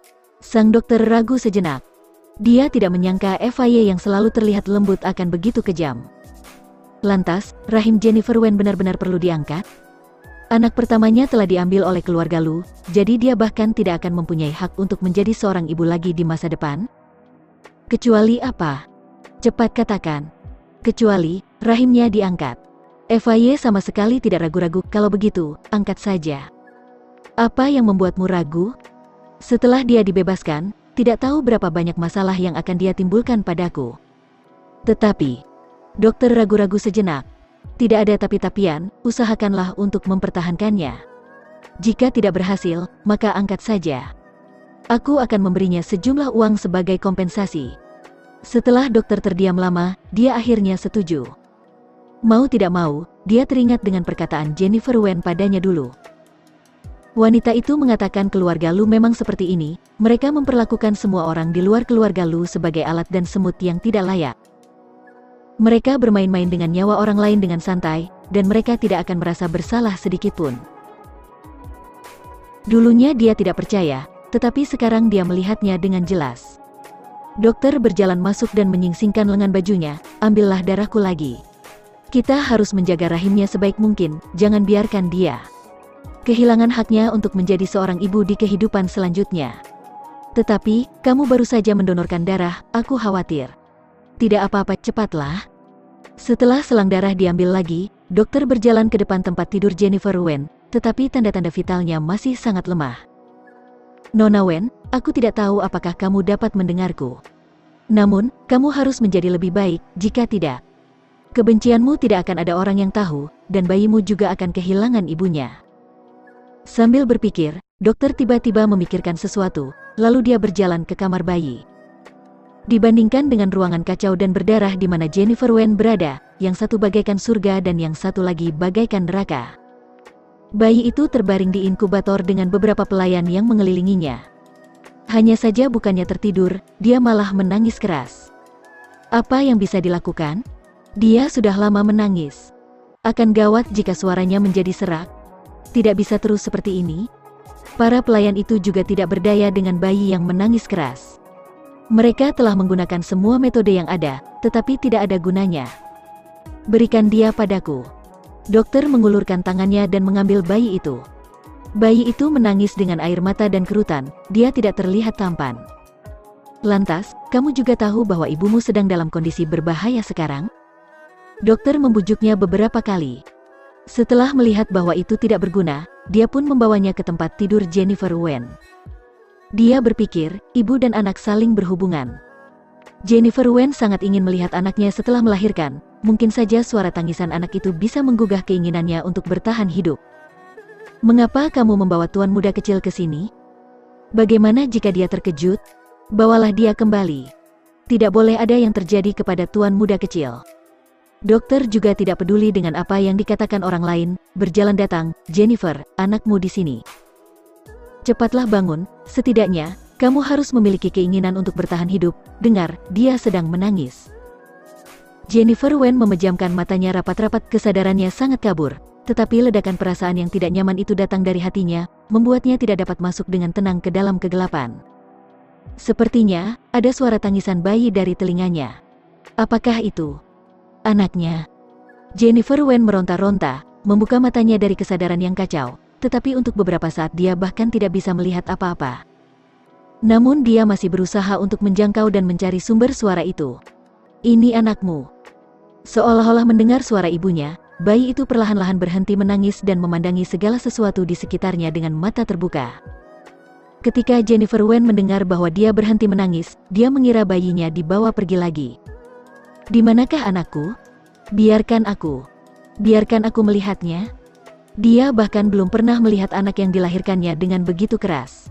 sang dokter ragu sejenak. Dia tidak menyangka FY yang selalu terlihat lembut akan begitu kejam. Lantas, rahim Jennifer Wen benar-benar perlu diangkat? Anak pertamanya telah diambil oleh keluarga Lu, jadi dia bahkan tidak akan mempunyai hak untuk menjadi seorang ibu lagi di masa depan? Kecuali apa? Cepat katakan. Kecuali, rahimnya diangkat. FY sama sekali tidak ragu-ragu, kalau begitu, angkat saja. Apa yang membuatmu ragu? Setelah dia dibebaskan, tidak tahu berapa banyak masalah yang akan dia timbulkan padaku. Tetapi, dokter ragu-ragu sejenak. Tidak ada tapi-tapian, usahakanlah untuk mempertahankannya. Jika tidak berhasil, maka angkat saja. Aku akan memberinya sejumlah uang sebagai kompensasi. Setelah dokter terdiam lama, dia akhirnya setuju. Mau tidak mau, dia teringat dengan perkataan Jennifer Wen padanya dulu. Wanita itu mengatakan keluarga Lu memang seperti ini, mereka memperlakukan semua orang di luar keluarga Lu sebagai alat dan semut yang tidak layak. Mereka bermain-main dengan nyawa orang lain dengan santai, dan mereka tidak akan merasa bersalah sedikitpun. Dulunya dia tidak percaya, tetapi sekarang dia melihatnya dengan jelas. Dokter berjalan masuk dan menyingsingkan lengan bajunya, ambillah darahku lagi. Kita harus menjaga rahimnya sebaik mungkin, jangan biarkan dia kehilangan haknya untuk menjadi seorang ibu di kehidupan selanjutnya. Tetapi, kamu baru saja mendonorkan darah, aku khawatir. Tidak apa-apa, cepatlah. Setelah selang darah diambil lagi, dokter berjalan ke depan tempat tidur Jennifer Wen, tetapi tanda-tanda vitalnya masih sangat lemah. Nona Wen, aku tidak tahu apakah kamu dapat mendengarku. Namun, kamu harus menjadi lebih baik, jika tidak. Kebencianmu tidak akan ada orang yang tahu, dan bayimu juga akan kehilangan ibunya. Sambil berpikir, dokter tiba-tiba memikirkan sesuatu, lalu dia berjalan ke kamar bayi. Dibandingkan dengan ruangan kacau dan berdarah di mana Jennifer Wen berada, yang satu bagaikan surga dan yang satu lagi bagaikan neraka. Bayi itu terbaring di inkubator dengan beberapa pelayan yang mengelilinginya. Hanya saja bukannya tertidur, dia malah menangis keras. Apa yang bisa dilakukan? Dia sudah lama menangis. Akan gawat jika suaranya menjadi serak. Tidak bisa terus seperti ini. Para pelayan itu juga tidak berdaya dengan bayi yang menangis keras. Mereka telah menggunakan semua metode yang ada, tetapi tidak ada gunanya. Berikan dia padaku. Dokter mengulurkan tangannya dan mengambil bayi itu. Bayi itu menangis dengan air mata dan kerutan, dia tidak terlihat tampan. Lantas, kamu juga tahu bahwa ibumu sedang dalam kondisi berbahaya sekarang? Dokter membujuknya beberapa kali. Setelah melihat bahwa itu tidak berguna, dia pun membawanya ke tempat tidur Jennifer Wen. Dia berpikir, ibu dan anak saling berhubungan. Jennifer Wen sangat ingin melihat anaknya setelah melahirkan, mungkin saja suara tangisan anak itu bisa menggugah keinginannya untuk bertahan hidup. Mengapa kamu membawa tuan muda kecil ke sini? Bagaimana jika dia terkejut? Bawalah dia kembali. Tidak boleh ada yang terjadi kepada tuan muda kecil. Dokter juga tidak peduli dengan apa yang dikatakan orang lain, berjalan datang, Jennifer, anakmu di sini. Cepatlah bangun, setidaknya, kamu harus memiliki keinginan untuk bertahan hidup, dengar, dia sedang menangis. Jennifer Wen memejamkan matanya rapat-rapat, kesadarannya sangat kabur, tetapi ledakan perasaan yang tidak nyaman itu datang dari hatinya, membuatnya tidak dapat masuk dengan tenang ke dalam kegelapan. Sepertinya, ada suara tangisan bayi dari telinganya. Apakah itu anaknya? Jennifer Wen meronta-ronta, membuka matanya dari kesadaran yang kacau, tetapi untuk beberapa saat dia bahkan tidak bisa melihat apa-apa. Namun dia masih berusaha untuk menjangkau dan mencari sumber suara itu. Ini anakmu. Seolah-olah mendengar suara ibunya, bayi itu perlahan-lahan berhenti menangis dan memandangi segala sesuatu di sekitarnya dengan mata terbuka. Ketika Jennifer Wen mendengar bahwa dia berhenti menangis, dia mengira bayinya dibawa pergi lagi. "Di manakah anakku? Biarkan aku. Biarkan aku melihatnya." Dia bahkan belum pernah melihat anak yang dilahirkannya dengan begitu keras.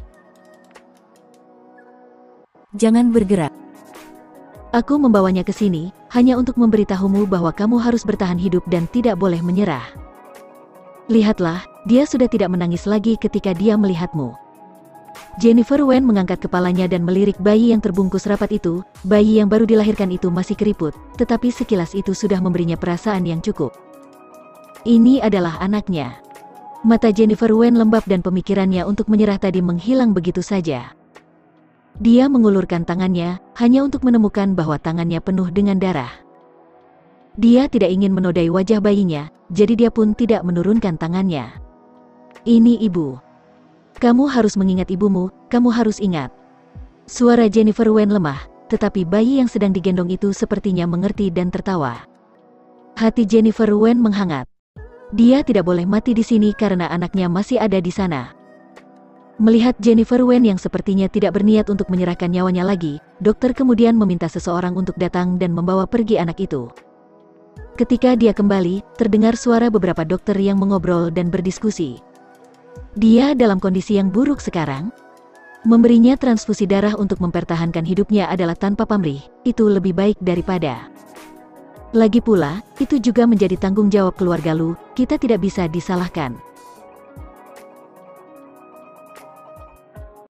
"Jangan bergerak. Aku membawanya ke sini, hanya untuk memberitahumu bahwa kamu harus bertahan hidup dan tidak boleh menyerah. Lihatlah, dia sudah tidak menangis lagi ketika dia melihatmu." Jennifer Wen mengangkat kepalanya dan melirik bayi yang terbungkus rapat itu. Bayi yang baru dilahirkan itu masih keriput, tetapi sekilas itu sudah memberinya perasaan yang cukup. Ini adalah anaknya. Mata Jennifer Wen lembab dan pemikirannya untuk menyerah tadi menghilang begitu saja. Dia mengulurkan tangannya, hanya untuk menemukan bahwa tangannya penuh dengan darah. Dia tidak ingin menodai wajah bayinya, jadi dia pun tidak menurunkan tangannya. "Ini ibu. Kamu harus mengingat ibumu, kamu harus ingat." Suara Jennifer Wen lemah, tetapi bayi yang sedang digendong itu sepertinya mengerti dan tertawa. Hati Jennifer Wen menghangat. Dia tidak boleh mati di sini karena anaknya masih ada di sana. Melihat Jennifer Wen yang sepertinya tidak berniat untuk menyerahkan nyawanya lagi, dokter kemudian meminta seseorang untuk datang dan membawa pergi anak itu. Ketika dia kembali, terdengar suara beberapa dokter yang mengobrol dan berdiskusi. Dia dalam kondisi yang buruk sekarang. Memberinya transfusi darah untuk mempertahankan hidupnya adalah tanpa pamrih, itu lebih baik daripada. Lagi pula, itu juga menjadi tanggung jawab keluarga Lu, kita tidak bisa disalahkan.